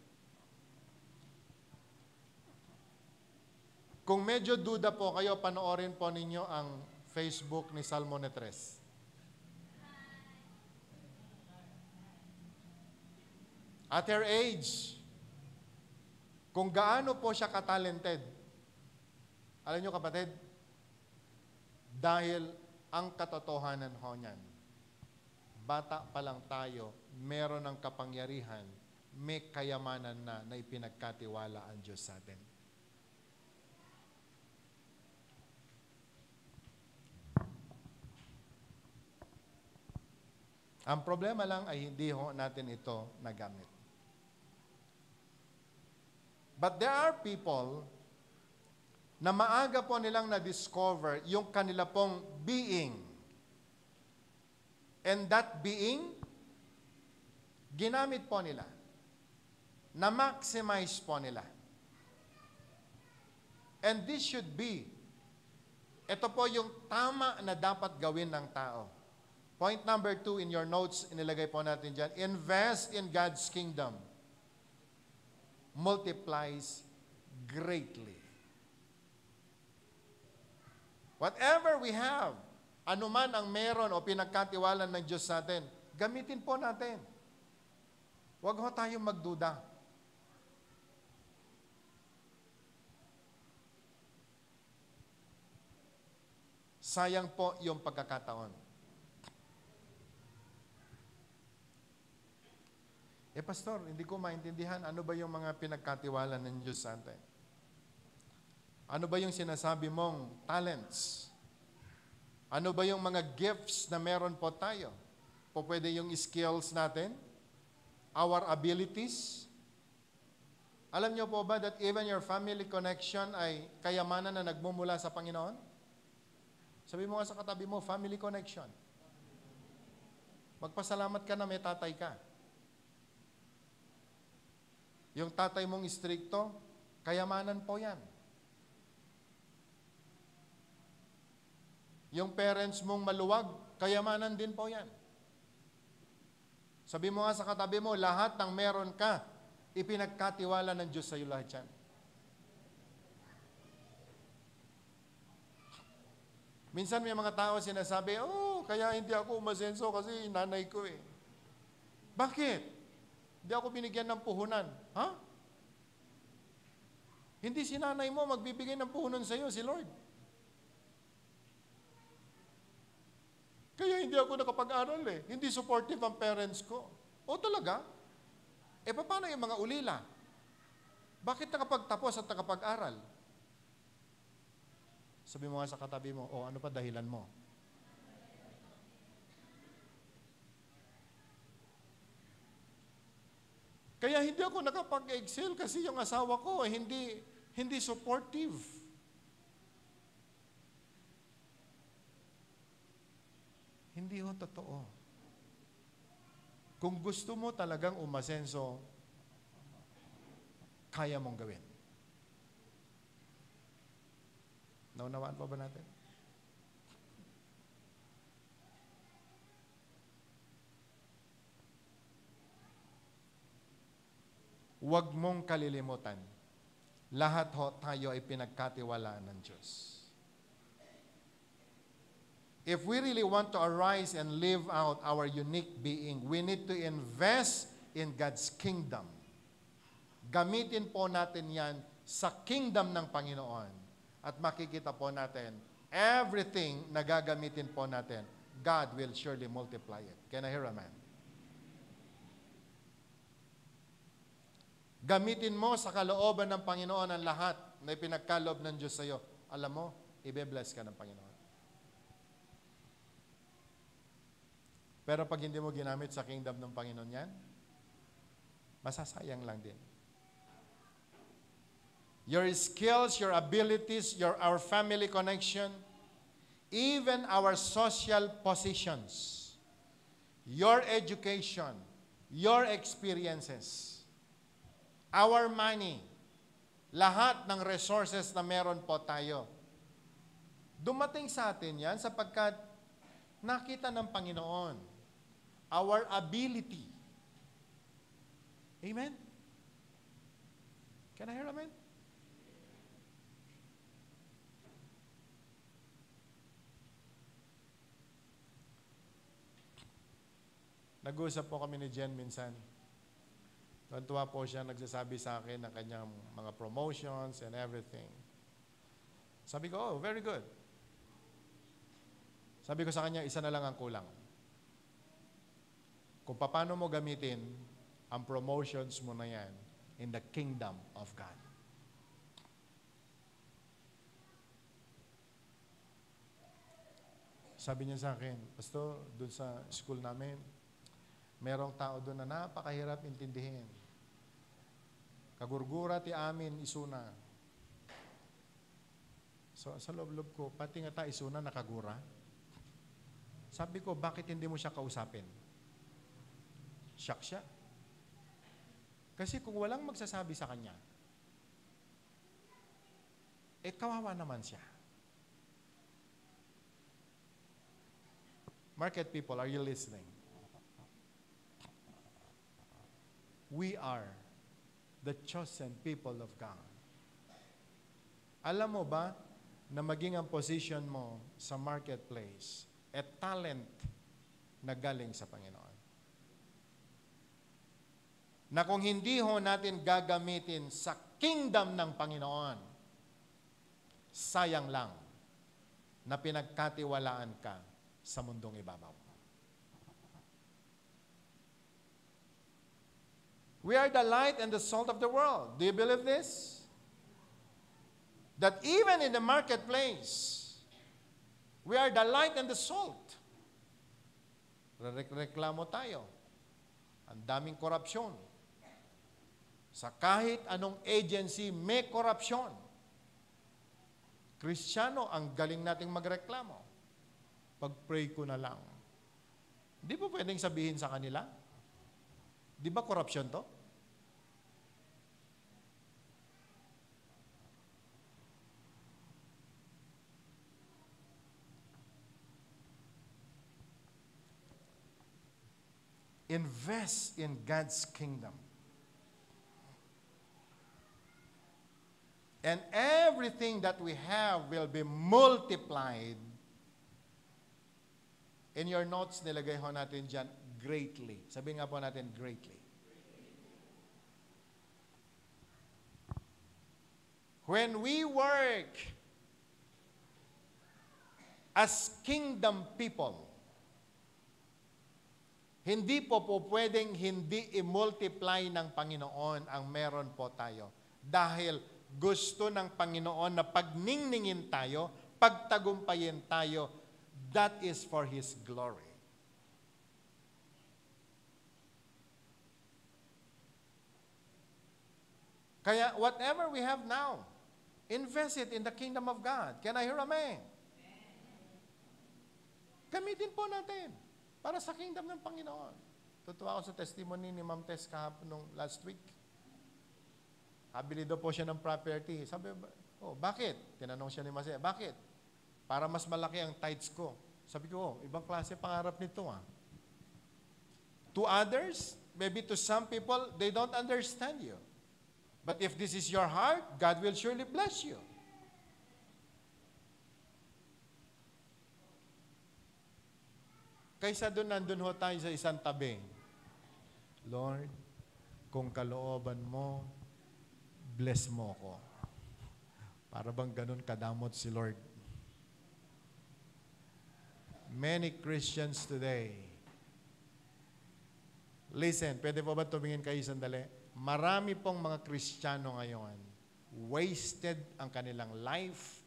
Kung medyo duda po kayo, panoorin po ninyo ang Facebook ni Salmonetres. At her age, kung gaano po siya katalented, alam nyo kapatid, dahil ang katotohanan ho niyan, bata pa lang tayo, meron ng kapangyarihan, may kayamanan na ipinagkatiwala ang Diyos sa atin. Ang problema lang ay hindi ho natin ito nagamit. But there are people na maaga po nilang na-discover yung kanila pong being. And that being, ginamit po nila. Na-maximize po nila. And this should be, ito po yung tama na dapat gawin ng tao. Point number 2 in your notes, inilagay po natin dyan, invest in God's kingdom. Multiplies greatly. Whatever we have, anuman ang meron o pinagkatiwalan ng Diyos sa atin, gamitin po natin. Huwag ho tayong magduda. Sayang po yung pagkakataon. Pastor, hindi ko maintindihan ano ba yung mga pinagkatiwala ng Diyos sa atin? Ano ba yung sinasabi mong talents? Ano ba yung mga gifts na meron po tayo? Pwede yung skills natin? Our abilities? Alam niyo po ba that even your family connection ay kayamanan na nagmumula sa Panginoon? Sabi mo nga sa katabi mo, family connection. Magpasalamat ka na may tatay ka. Yung tatay mong istrikto, kayamanan po yan. Yung parents mong maluwag, kayamanan din po yan. Sabi mo nga sa katabi mo, lahat ng meron ka, ipinagkatiwala ng Diyos sa iyo lahat yan. Minsan may mga tao sinasabi, kaya hindi ako umasenso kasi nanay ko eh. Bakit? Hindi ako binigyan ng puhunan. Ha? Hindi si nanay mo magbibigay ng puhunan sa iyo, si Lord. Kaya hindi ako nakapag-aral eh. Hindi supportive ang parents ko. O talaga? E paano yung mga ulila? Bakit nakapagtapos at nakapag-aral? Sabi mo nga sa katabi mo, ano pa dahilan mo? Kaya hindi ako nakapag-excel kasi yung asawa ko hindi supportive. Hindi ho totoo. Kung gusto mo talagang umasenso, kaya mong gawin. Naunawaan pa ba natin? Huwag mong kalilimutan, lahat ho tayo ay pinagkatiwalaan ng Diyos. If we really want to arise and live out our unique being, we need to invest in God's kingdom. Gamitin po natin yan sa kingdom ng Panginoon. At makikita po natin, everything na gagamitin po natin, God will surely multiply it. Can I hear amen? Gamitin mo sa kalooban ng Panginoon ang lahat na ipinagkaloob ng Diyos sa iyo. Alam mo, ibe-bless ka ng Panginoon. Pero pag hindi mo ginamit sa kingdom ng Panginoon yan, masasayang lang din. Your skills, your abilities, our family connection, even our social positions, your education, your experiences, our money, lahat ng resources na meron po tayo. Dumating sa atin yan sapagkat nakita ng Panginoon our ability. Amen? Can I hear amen? Nag-uusap po kami ni Jen minsan. Tuwa po siya, nagsasabi sa akin ng kanyang mga promotions and everything. Sabi ko, very good. Sabi ko sa kanya, isa na lang ang kulang. Kung paano mo gamitin ang promotions mo na yan in the kingdom of God. Sabi niya sa akin, Pastor, doon sa school namin, merong tao doon na napakahirap intindihin. Kagurgura ti amin isuna. So sa loob-loob ko, pati nga ta isuna nakagura. Sabi ko, bakit hindi mo siya kausapin? Shock siya. Kasi kung walang magsasabi sa kanya, kawawa naman siya. Market people, are you listening? We are the chosen people of God. Alam mo ba na maging ang position mo sa marketplace talent na galing sa Panginoon? Na kung hindi ho natin gagamitin sa kingdom ng Panginoon, sayang lang na pinagkatiwalaan ka sa mundong ibabaw. We are the light and the salt of the world. Do you believe this? That even in the marketplace, we are the light and the salt. Reklamo tayo. Ang daming korupsyon. Sa kahit anong agency, may korupsyon. Kristiyano, ang galing nating magreklamo. Pag-pray ko na lang. Di po pwedeng sabihin sa kanila? Di ba korupsyon to? Invest in God's kingdom. And everything that we have will be multiplied. In your notes, nilagay ho natin dyan, greatly. Sabihin nga po natin, greatly. When we work as kingdom people, Hindi po pwedeng hindi i-multiply ng Panginoon ang meron po tayo. Dahil gusto ng Panginoon na pagningningin tayo, pagtagumpayin tayo, that is for His glory. Kaya whatever we have now, invest it in the kingdom of God. Can I hear amen? Gamitin po natin para sa kingdom ng Panginoon. Tutuwa ako sa testimony ni Ma'am Tess kahapon nung last week. Kabili daw po siya ng property. Sabi, bakit? Tinanong siya ni Masaya, bakit? Para mas malaki ang tithes ko. Sabi ko, ibang klase pangarap nito ah. To others, maybe to some people, they don't understand you. But if this is your heart, God will surely bless you. Kaysa doon, nandun ho tayo sa isang tabi. Lord, kung kalooban mo, bless mo ko. Para bang ganun kadamot si Lord. Many Christians today, listen, pwede po ba tumingin kayo sandali? Marami pong mga Kristiyano ngayon, wasted ang kanilang life,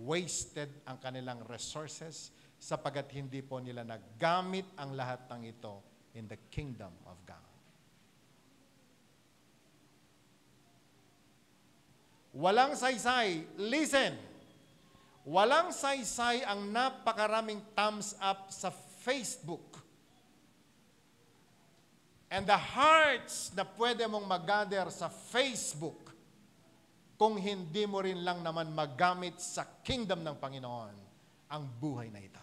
wasted ang kanilang resources, sapagat hindi po nila nagamit ang lahat ng ito in the kingdom of God. Walang saysay, listen, walang saysay ang napakaraming thumbs up sa Facebook. And the hearts na pwede mong mag-gather sa Facebook kung hindi mo rin lang naman magamit sa kingdom ng Panginoon ang buhay na ito.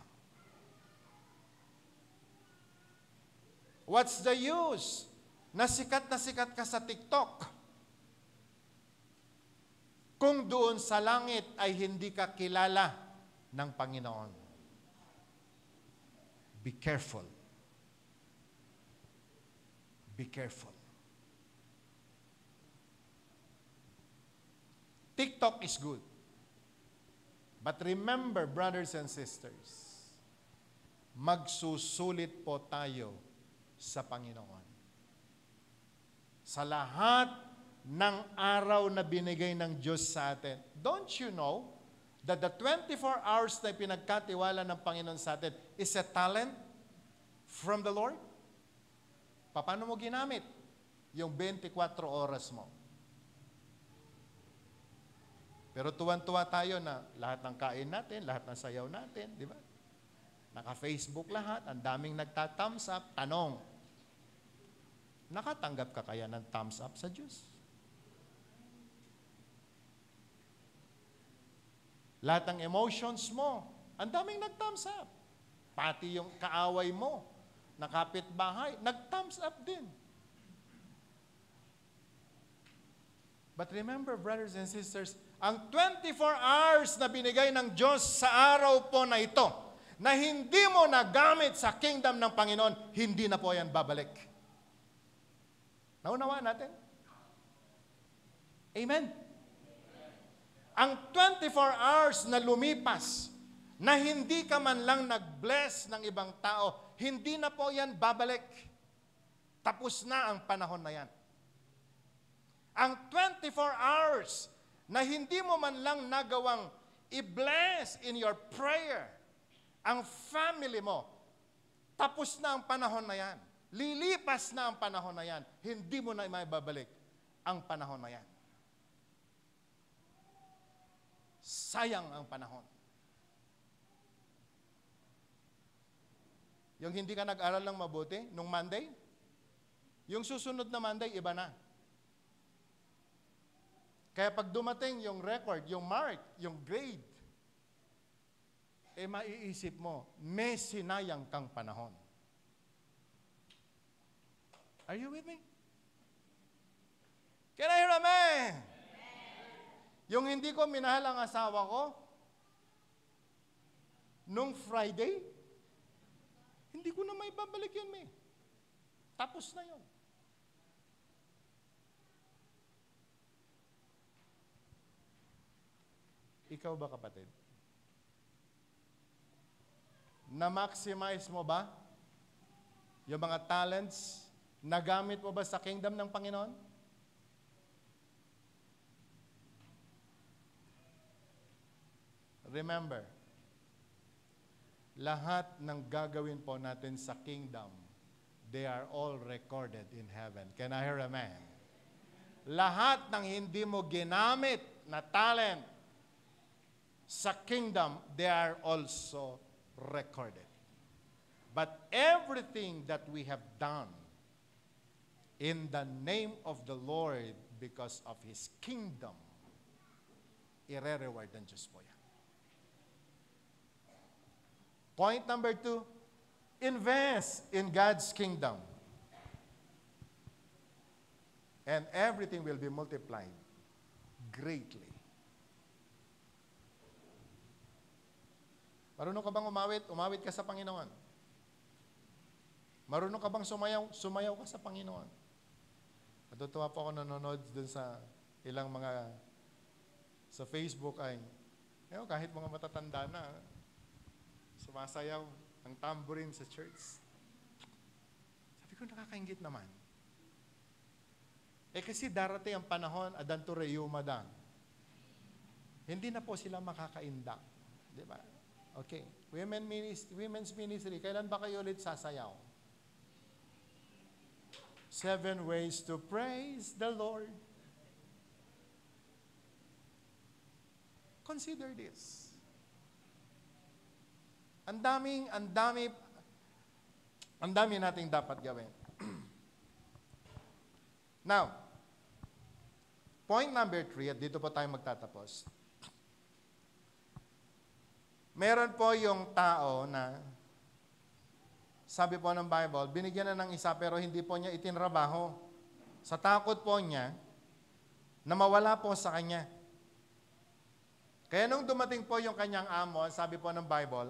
What's the use? Na sikat ka sa TikTok kung doon sa langit ay hindi ka kilala ng Panginoon. Be careful. Be careful. TikTok is good. But remember, brothers and sisters, magsusulit po tayo sa Panginoon. Sa lahat ng araw na binigay ng Diyos sa atin. Don't you know that the 24 hours na pinagkatiwala ng Panginoon sa atin is a talent from the Lord? Paano mo ginamit yung 24 oras mo? Pero tuwan-tuwa tayo na lahat ng kain natin, lahat ng sayaw natin, di ba? Naka-Facebook lahat, ang daming nagta-thumbs up. Tanong, nakatanggap ka kaya ng thumbs up sa Diyos? Lahat ng emotions mo, ang daming nag-thumbs up. Pati yung kaaway mo, na kapitbahay, nag-thumbs up din. But remember, brothers and sisters, ang 24 hours na binigay ng Diyos sa araw po na ito, na hindi mo nagamit sa kingdom ng Panginoon, hindi na po yan babalik. Naunawaan natin? Amen? Ang 24 hours na lumipas, na hindi ka man lang nag-bless ng ibang tao, hindi na po yan babalik. Tapos na ang panahon na yan. Ang 24 hours na hindi mo man lang nagawang i-bless in your prayer ang family mo, tapos na ang panahon na yan. Lilipas na ang panahon na yan. Hindi mo na maibabalik ang panahon na yan. Sayang ang panahon. Yung hindi ka nag-aral ng mabuti nung Monday, yung susunod na Monday, iba na. Kaya pag dumating yung record, yung mark, yung grade, maiisip mo, may sinayang kang panahon. Are you with me? Can I hear amen? Yung hindi ko minahal ang asawa ko, nung Friday, hindi ko na may babalik yun, may. Tapos na yun. Ikaw ba, kapatid? Na-maximize mo ba Yung mga talents, nagamit mo ba sa kingdom ng Panginoon? Remember, lahat ng gagawin po natin sa kingdom, they are all recorded in heaven. Can I hear amen? Lahat ng hindi mo ginamit na talent sa kingdom, they are also recorded. But everything that we have done in the name of the Lord because of His kingdom, ire-reward ng Diyos po yan. Point number 2, invest in God's kingdom. And everything will be multiplied greatly. Marunong ka bang umawit? Umawit ka sa Panginoon. Marunong ka bang sumayaw? Sumayaw ka sa Panginoon. Natutuwa po ako nanonood dun sa ilang mga sa Facebook ay, kahit mga matatanda na, sumasayaw ang tambourine sa church. Sabi ko, nakakaingit naman. Kasi darating ang panahon, adanto reyumadan. Hindi na po sila makakaindak. Di ba? Okay. Women's ministry, kailan ba kayo ulit sasayaw? 7 ways to praise the Lord. Consider this. Ang dami nating dapat gawin. Now, point number 3, at dito po tayo magtatapos. Meron po yung tao na, sabi po ng Bible, binigyan na ng isa pero hindi po niya itinrabaho. Sa takot po niya, na mawala po sa kanya. Kaya nung dumating po yung kanyang amo, sabi po ng Bible,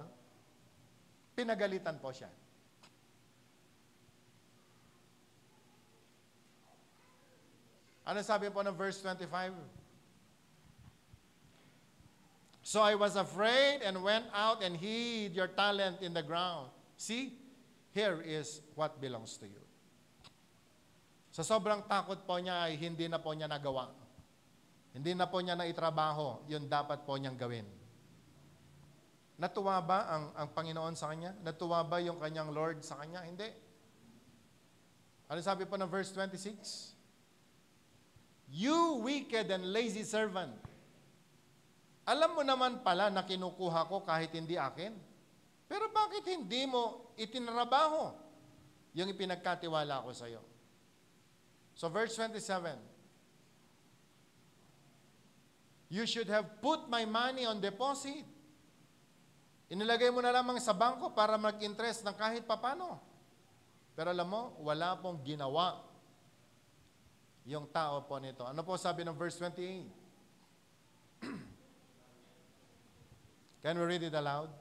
pinagalitan po siya. Ano sabi po ng verse 25? So I was afraid and went out and hid your talent in the ground. See, here is what belongs to you. Sa sobrang takot po niya ay hindi na po niya nagawa. Hindi na po niya naitrabaho yung dapat po niyang gawin. Natuwa ba ang Panginoon sa kanya? Natuwa ba yung kanyang Lord sa kanya? Hindi. Ano sabi po ng verse 26? You wicked and lazy servant. Alam mo naman pala na kinukuha ko kahit hindi akin. Pero bakit hindi mo itinrabaho yung ipinagkatiwala ko sa iyo? So verse 27. You should have put my money on deposit. Inilagay mo na lamang sa bangko para mag-interest ng kahit papano. Pero alam mo, wala pong ginawa yung tao po nito. Ano po sabi ng verse 28? Can we read it aloud?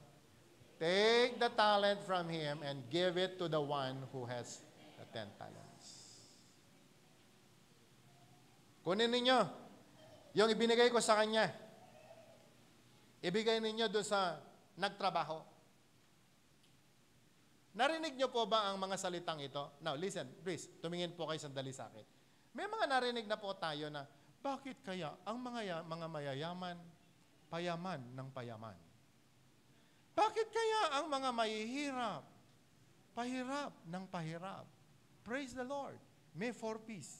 Take the talent from him and give it to the one who has the 10 talents. Kunin ninyo yung ibinigay ko sa kanya. Ibigay ninyo doon sa nagtrabaho. Narinig nyo po ba ang mga salitang ito? Now, listen, please, tumingin po kayo sandali sa akin. May mga narinig na po tayo na, bakit kaya ang mga mayayaman, payaman ng payaman? Bakit kaya ang mga mahihirap, pahirap ng pahirap? Praise the Lord. May for peace.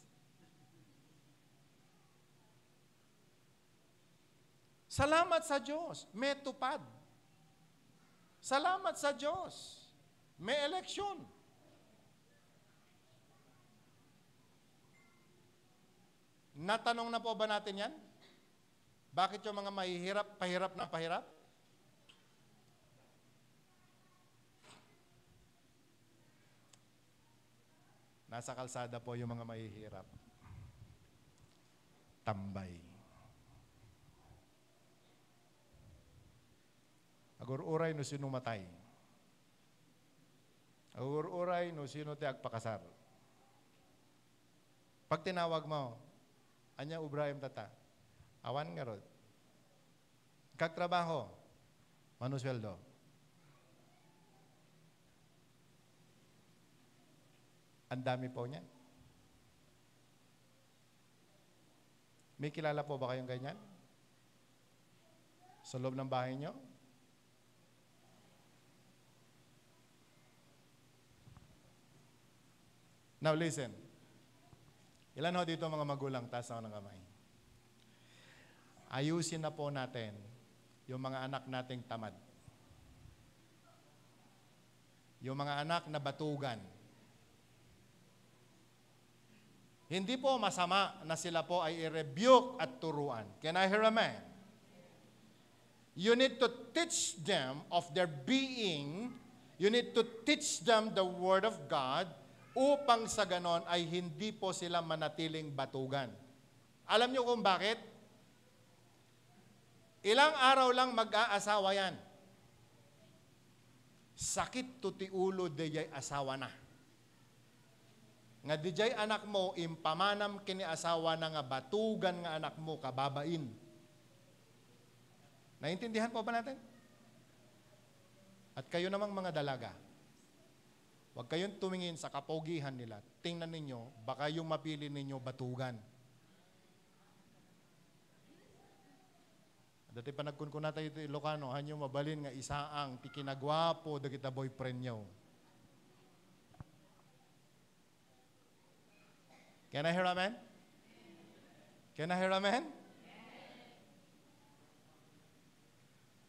Salamat sa Diyos. May tupad. Salamat sa Diyos. May eleksyon. Natanong na po ba natin yan? Bakit yung mga mahihirap, pahirap na pahirap? Nasa kalsada po yung mga mahihirap. Tambay. Agur-uray no sino matay. Agur-uray no sino ti agpakasar. Pag tinawag mo, anya Ibrahim tata, awan nga rod. Kagtrabaho, manusweldo. Ang dami po niyan. May kilala po ba kayong ganyan? Sa loob ng bahay niyo? Now listen. Ilan ho dito mga magulang, taas ako ng kamay. Ayusin na po natin yung mga anak nating tamad. Yung mga anak na batugan. Hindi po masama na sila po ay i-rebuke at turuan. Can I hear a man? You need to teach them of their being. You need to teach them the Word of God upang sa ganon ay hindi po sila manatiling batugan. Alam niyo kung bakit? Ilang araw lang mag-aasawa yan. Sakit to ti ulo dijay asawa na. Nga dijay anak mo, impamanam kini asawa na nga batugan nga anak mo, kababain. Naintindihan po ba natin? At kayo namang mga dalaga, huwag kayong tumingin sa kapogihan nila. Tingnan ninyo, baka yung mapili ninyo batugan. Dati pa nagkunkunata ito Ilocano, hanyo mabalin nga isaang tikinagwapo da kita boyfriend nyo. Can I hear amen? Can I hear amen?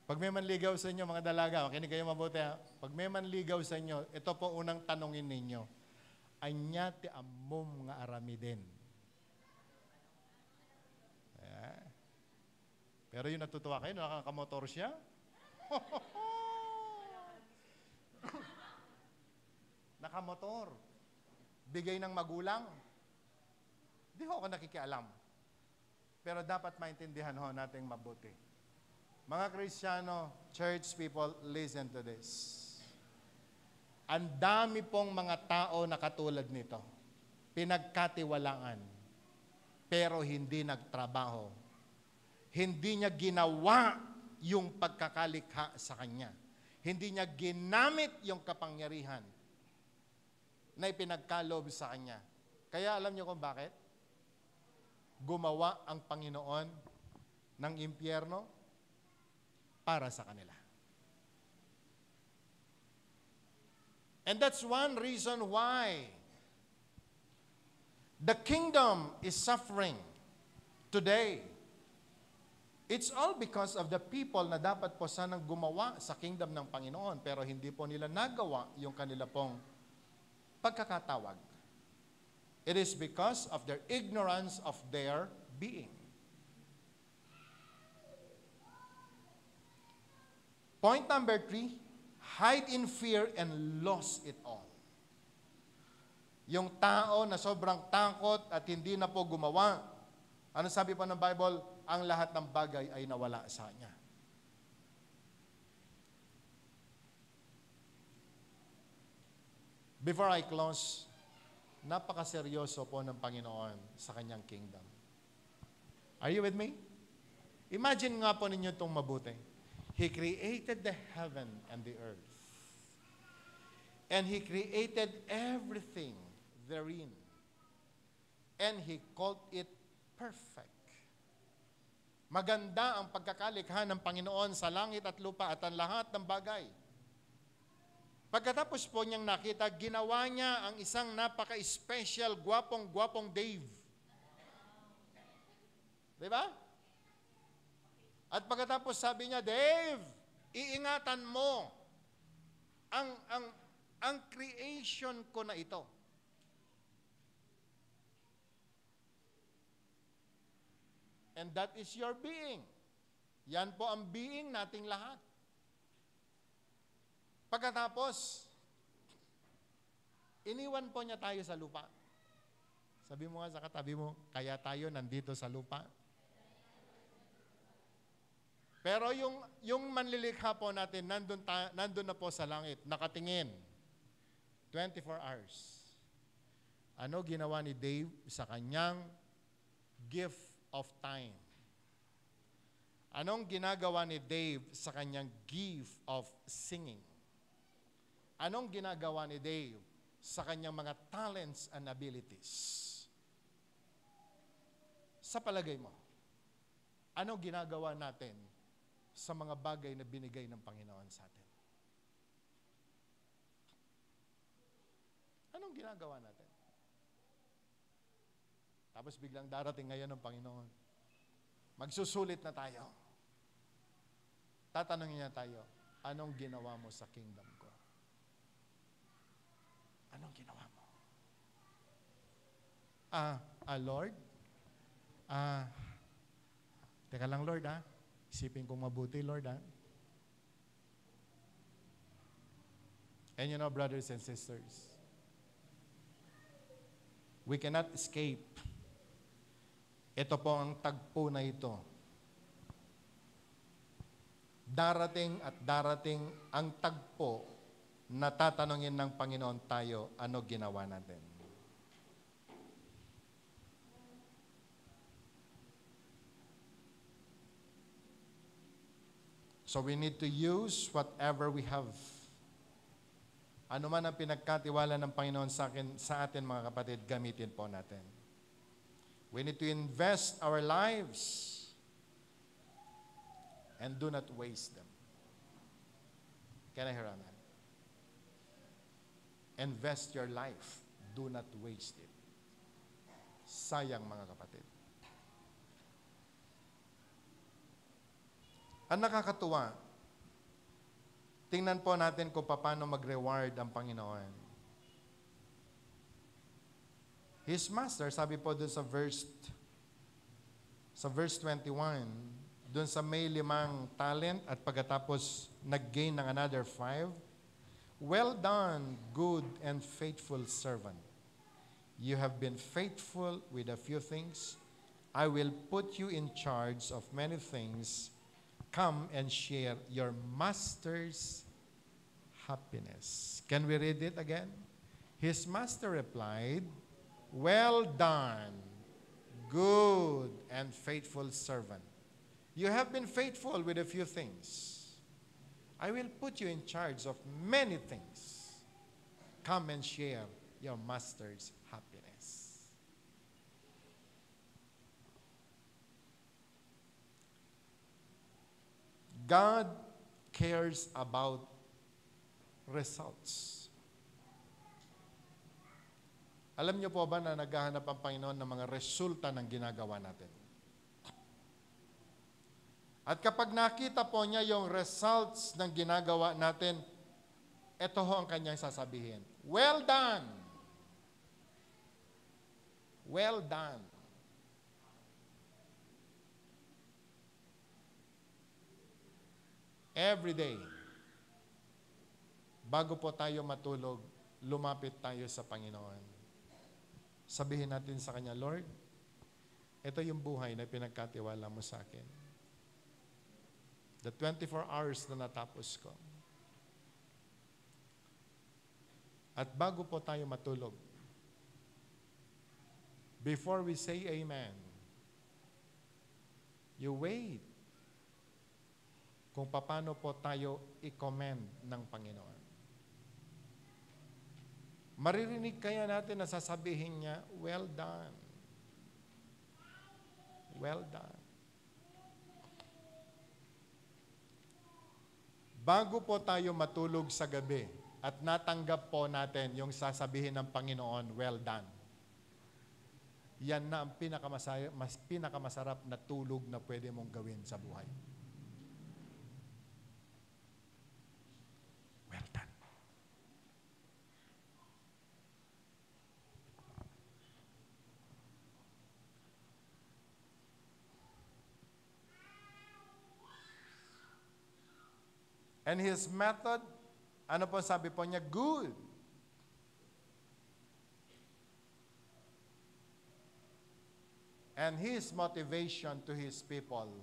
Pag may manligaw sa inyo, mga dalaga, makinig kayo mabuti ha. Pag may manligaw sa inyo, ito po unang tanongin ninyo. Anya ti ammom nga aramiden. Pero yung natutuwa kayo, nakakamotor siya. Nakamotor. Bigay ng magulang. Di ho ako nakikialam. Pero dapat maintindihan ho nating mabuti. Mga Kristiyano, church people, listen to this. Ang dami pong mga tao na katulad nito. Pinagkatiwalaan. Pero hindi nagtrabaho. Hindi niya ginawa yung pagkakalikha sa kanya. Hindi niya ginamit yung kapangyarihan na ipinagkalob sa kanya. Kaya alam niyo kung bakit? Gumawa ang Panginoon ng impyerno para sa kanila. And that's one reason why the kingdom is suffering today. It's all because of the people na dapat po sanang gumawa sa kingdom ng Panginoon pero hindi po nila nagawa yung kanila pong pagkakatawag. It is because of their ignorance of their being. Point number 3, hide in fear and lose it all. Yung tao na sobrang takot at hindi na po gumawa. Ano sabi pa ng Bible? Ang lahat ng bagay ay nawala sa kanya. Before I close, napakaseryoso po ng Panginoon sa kanyang kingdom. Are you with me? Imagine nga po ninyo itong mabuti. He created the heaven and the earth. And He created everything therein. And He called it perfect. Maganda ang pagkakalikha ng Panginoon sa langit at lupa at ang lahat ng bagay. Pagkatapos po niyang nakita, ginawa niya ang isang napaka-special, gwapong-gwapong Dave. Diba? At pagkatapos sabi niya, Dave, iingatan mo ang creation ko na ito. And that is your being. Yan po ang being nating lahat. Pagkatapos, iniwan po niya tayo sa lupa. Sabi mo nga sa katabi mo, kaya tayo nandito sa lupa. Pero yung manlilikha po natin, nandun na po sa langit, nakatingin. 24 hours. Ano ginawa ni Dave sa kanyang gift of time? Anong ginagawa ni Dave sa kanyang gift of singing? Anong ginagawa ni Dave sa kanyang mga talents and abilities. Sa palagay mo, ano ginagawa natin sa mga bagay na binigay ng Panginoon sa atin? Anong ginagawa natin? Tapos biglang darating ngayon ng Panginoon. Magsusulit na tayo. Tatanungin niya tayo, anong ginawa mo sa kingdom ko? Anong ginawa mo? Lord? Teka lang, Lord, Isipin kong mabuti, Lord, And you know, brothers and sisters, we cannot escape. Ito po ang tagpo na ito. Darating at darating ang tagpo na tatanungin ng Panginoon tayo, ano ginawa natin? So we need to use whatever we have. Ano man ang pinagkatiwala ng Panginoon sa atin mga kapatid, gamitin po natin. We need to invest our lives and do not waste them. Can I hear amen? Invest your life. Do not waste it. Sayang mga kapatid. Ang nakakatuwa, tingnan po natin kung paano mag-reward ang Panginoon. His master, sabi po dun sa verse 21, dun sa may 5 talent at pagkatapos nag-gain ng another 5, well done, good and faithful servant. You have been faithful with a few things. I will put you in charge of many things. Come and share your master's happiness. Can we read it again? His master replied, well done, good and faithful servant. You have been faithful with a few things. I will put you in charge of many things. Come and share your master's happiness. God cares about results. Alam niyo po ba na naghahanap ang Panginoon ng mga resulta ng ginagawa natin? At kapag nakita po niya yung results ng ginagawa natin, ito ho ang kanyang sasabihin. Well done! Well done! Every day, bago po tayo matulog, lumapit tayo sa Panginoon. Sabihin natin sa Kanya, Lord, ito yung buhay na pinagkatiwala mo sa akin. The 24 hours na natapos ko. At bago po tayo matulog, before we say amen, you wait kung paano po tayo i-commend ng Panginoon. Maririnig kaya natin na sasabihin niya, well done. Well done. Bago po tayo matulog sa gabi at natanggap po natin yung sasabihin ng Panginoon, well done. Yan na ang pinakamasarap na tulog na pwede mong gawin sa buhay. Well done. And his method, ano po sabi po niya? Good. And his motivation to his people,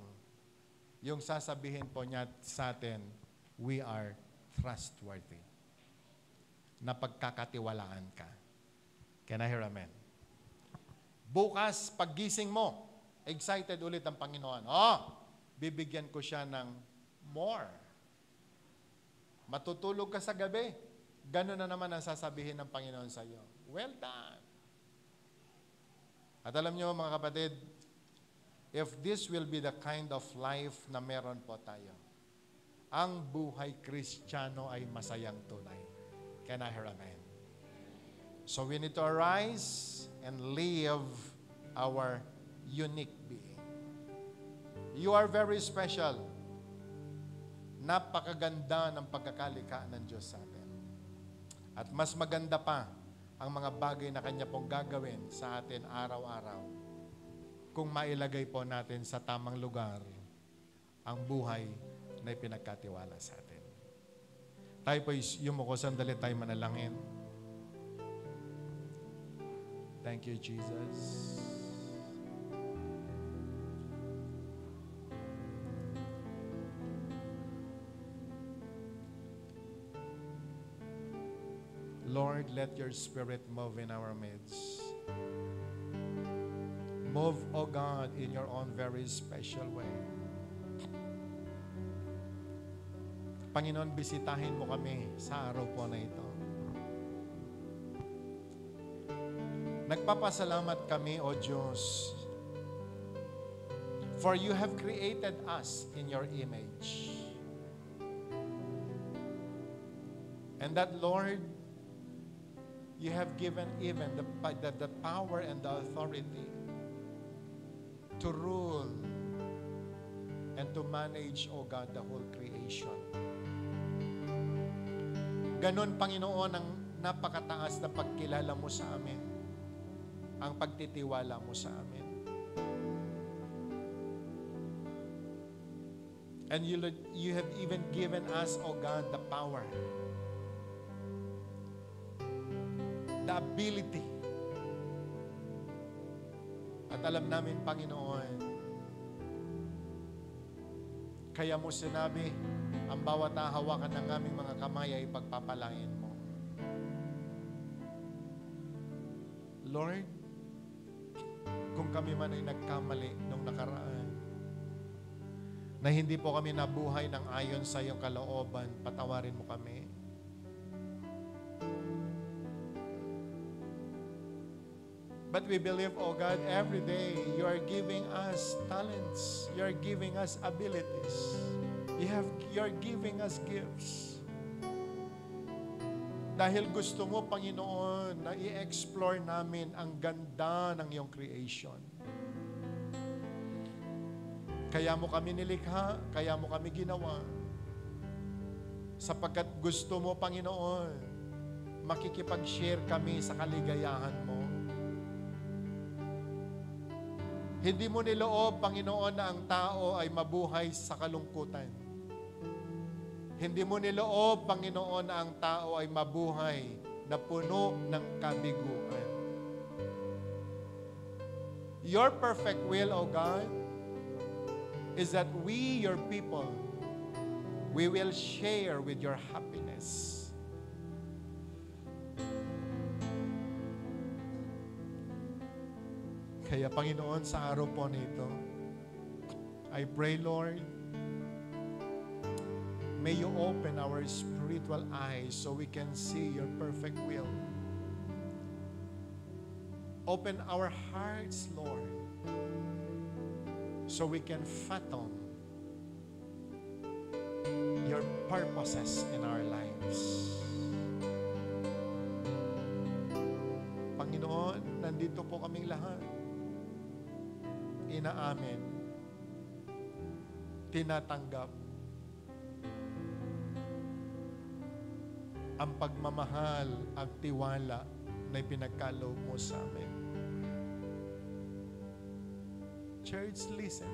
yung sasabihin po niya sa atin, we are trustworthy. Na pagkakatiwalaan ka. Can I hear amen? Bukas, paggising mo, excited ulit ang Panginoon. Bibigyan ko siya ng more. Matutulog ka sa gabi, Ganun na naman ang sasabihin ng Panginoon sa iyo. Well done. At alam niyo mga kapatid, if this will be the kind of life na meron po tayo, ang buhay Kristiyano ay masayang tunay. Can I hear amen? So we need to arise and live our unique being. You are very special. Napakaganda ng pagkakalikha ng Diyos sa atin. At mas maganda pa ang mga bagay na Kanya pong gagawin sa atin araw-araw kung mailagay po natin sa tamang lugar ang buhay na ipinagkatiwala sa atin. Tayo po yumuko, sandali tayo manalangin. Thank you, Jesus. Lord, let your Spirit move in our midst. Move, O God, in your own very special way. Panginoon, bisitahin mo kami sa araw po na ito. Nagpapasalamat kami, O Diyos, for you have created us in your image. And that, Lord, you have given even the power and the authority to rule and to manage, O God, the whole creation. Ganon, Panginoon, ang napakataas na pagkilala mo sa amin, ang pagtitiwala mo sa amin. And you have even given us, O God, the power, the ability. At alam namin, Panginoon, kaya mo sinabi, ang bawat hahawakan ng aming mga kamay ay pagpapalain mo. Lord, kung kami man ay nagkamali nung nakaraan, na hindi po kami nabuhay ng ayon sa iyong kalooban, patawarin mo kami. But we believe, oh God, every day you are giving us talents. You are giving us abilities. You are giving us gifts. Dahil gusto mo, Panginoon, na i-explore namin ang ganda ng iyong creation. Kaya mo kami nilikha, kaya mo kami ginawa. Sapagkat gusto mo, Panginoon, makikipag-share kami sa kaligayahan mo. Hindi mo niloob, Panginoon, na ang tao ay mabuhay sa kalungkutan. Hindi mo niloob, Panginoon, na ang tao ay mabuhay na puno ng kabiguan. Your perfect will, O God, is that we, your people, we will share with your happiness. Kaya, Panginoon, sa araw po nito, I pray, Lord, may you open our spiritual eyes so we can see your perfect will. Open our hearts, Lord, so we can fathom your purposes in our lives. Panginoon, nandito po kaming lahat. Inaamin, tinatanggap ang pagmamahal at tiwala na ipinagkaloob mo sa amin. Church, listen.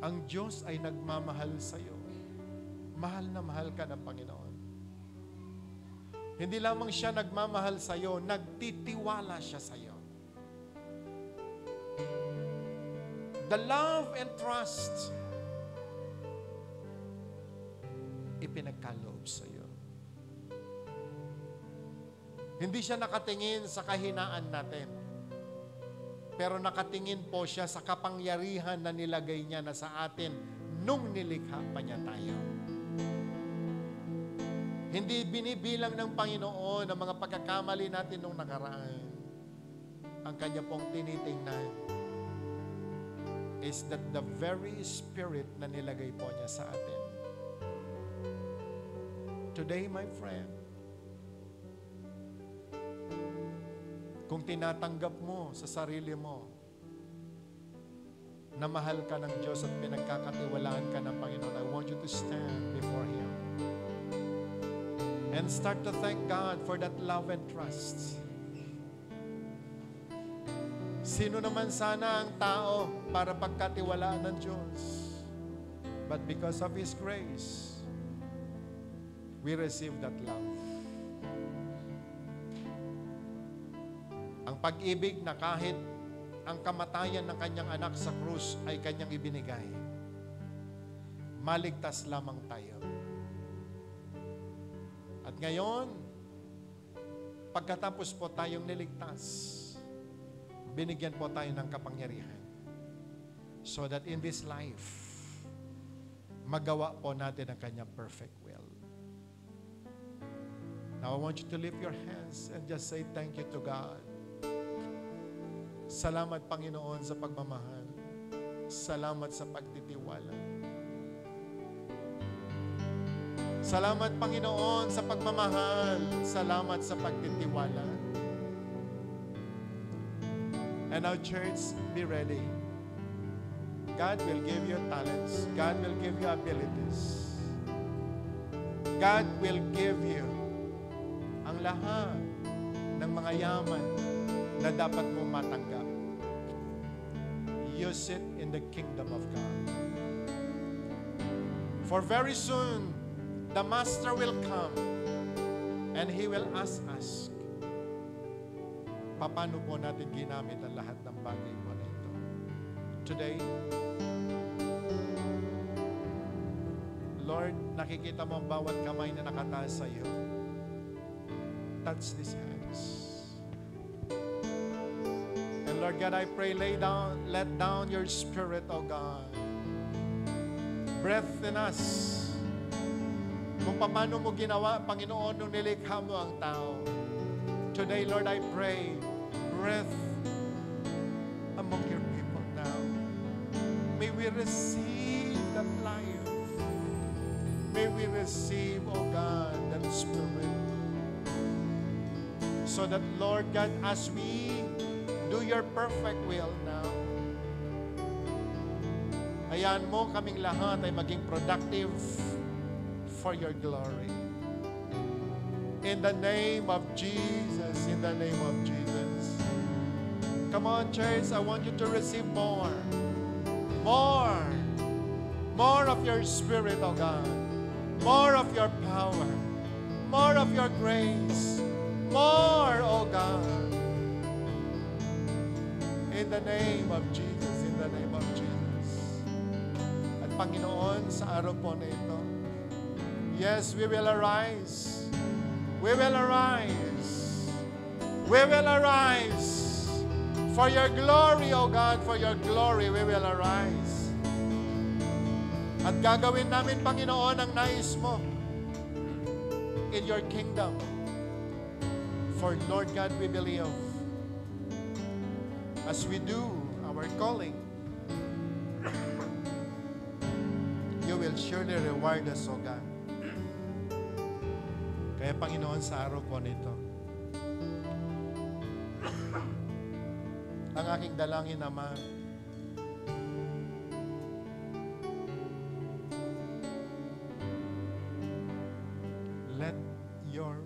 Ang Diyos ay nagmamahal sa iyo. Mahal na mahal ka ng Panginoon. Hindi lamang siya nagmamahal sa iyo, nagtitiwala siya sa iyo. The love and trust ipinagkaloob sa iyo. Hindi siya nakatingin sa kahinaan natin, pero nakatingin po siya sa kapangyarihan na nilagay niya na sa atin nung nilikha pa niya tayo. Hindi binibilang ng Panginoon ang mga pagkakamali natin nung nakaraan. Ang Kanya pong tinitingnan is that the very Spirit na nilagay po niya sa atin. Today, my friend, kung tinatanggap mo sa sarili mo na mahal ka ng Diyos at pinagkakatiwalaan ka ng Panginoon, I want you to stand before Him and start to thank God for that love and trust. Sino naman sana ang tao para pagkatiwalaan ng Diyos? But because of His grace, we receive that love. Ang pag-ibig na kahit ang kamatayan ng kanyang anak sa krus ay kanyang ibinigay, maligtas lamang tayo. At ngayon, pagkatapos po tayong niligtas, binigyan po tayo ng kapangyarihan so that in this life, magawa po natin ang kanyang perfect will. Now, I want you to lift your hands and just say thank you to God. Salamat, Panginoon, sa pagmamahal. Salamat sa pagtitiwala. Salamat, Panginoon, sa pagmamahal. Salamat sa pagtitiwala. And now, church, be ready. God will give you talents. God will give you abilities. God will give you ang lahat ng mga yaman na dapat mong matanggap. Use it in the kingdom of God. For very soon, the Master will come and He will ask us, paano po natin ginamit ang lahat ng bagay po na ito? Today, Lord, nakikita mo ang bawat kamay na nakataas sa iyo. Touch these hands. And Lord God, I pray, let down your Spirit, O God. Breath in us. Kung paano mo ginawa, Panginoon, nung nilikha mo ang tao. Today, Lord, I pray, breath among your people now. May we receive that life. May we receive, O God, that Spirit. So that, Lord God, as we do your perfect will now, hayaan mo kaming lahat ay maging productive for your glory. In the name of Jesus, in the name of Jesus. Come on, church, I want you to receive more. More. More of your Spirit, O God. More of your power. More of your grace. More, O God. In the name of Jesus, in the name of Jesus. At Panginoon, sa araw po na ito, yes, we will arise. We will arise. We will arise. For your glory, O God, for your glory, we will arise. At gagawin namin, Panginoon, ang nais mo in your kingdom. For Lord God, we believe, as we do our calling, you will surely reward us, O God. Kaya Panginoon, sa araw po nito, ang aking dalangin, Ama, let your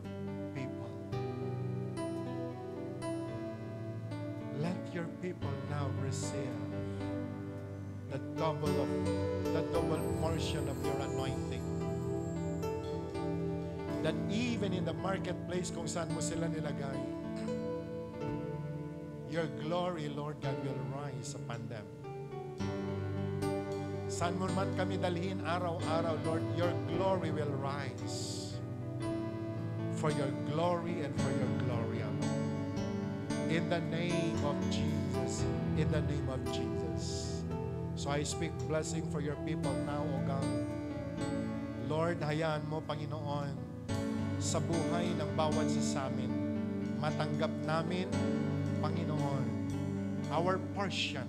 people now receive the double portion of your anointing. That even in the marketplace kung saan mo sila nilagay, your glory, Lord God, will rise upon them. Saan mo man kami dalhin araw-araw, Lord, your glory will rise. For your glory and for your glory alone. In the name of Jesus. In the name of Jesus. So I speak blessing for your people now, O God. Lord, hayaan mo, Panginoon, sa buhay ng bawat isa sa amin. Matanggap namin, Panginoon, our portion.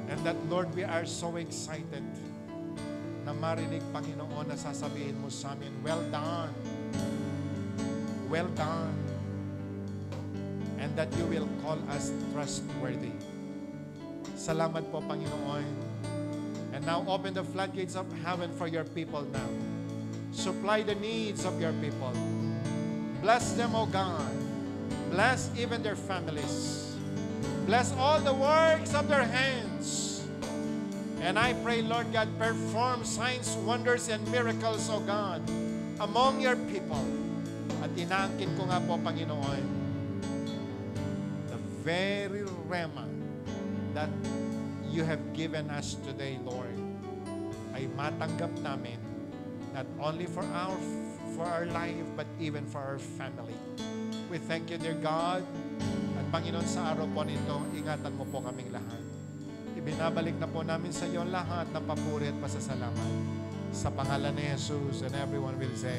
And that, Lord, we are so excited na marinig, Panginoon, na sasabihin mo sa amin, well done. Well done. And that you will call us trustworthy. Salamat po, Panginoon. And now open the floodgates of heaven for your people now. Supply the needs of your people. Bless them, O God. Bless even their families. Bless all the works of their hands. And I pray, Lord God, perform signs, wonders, and miracles, O God, among your people. At inaangkin ko nga po, Panginoon, the very rema that you have given us today, Lord, ay matanggap namin, not only for our life, but even for our family. We thank you, dear God. At Panginoon, sa araw po nito, ingatan mo po kaming lahat. Ibinabalik na po namin sa iyo lahat ng papuri at pasasalamat. Sa pangalan ni Jesus, and everyone will say,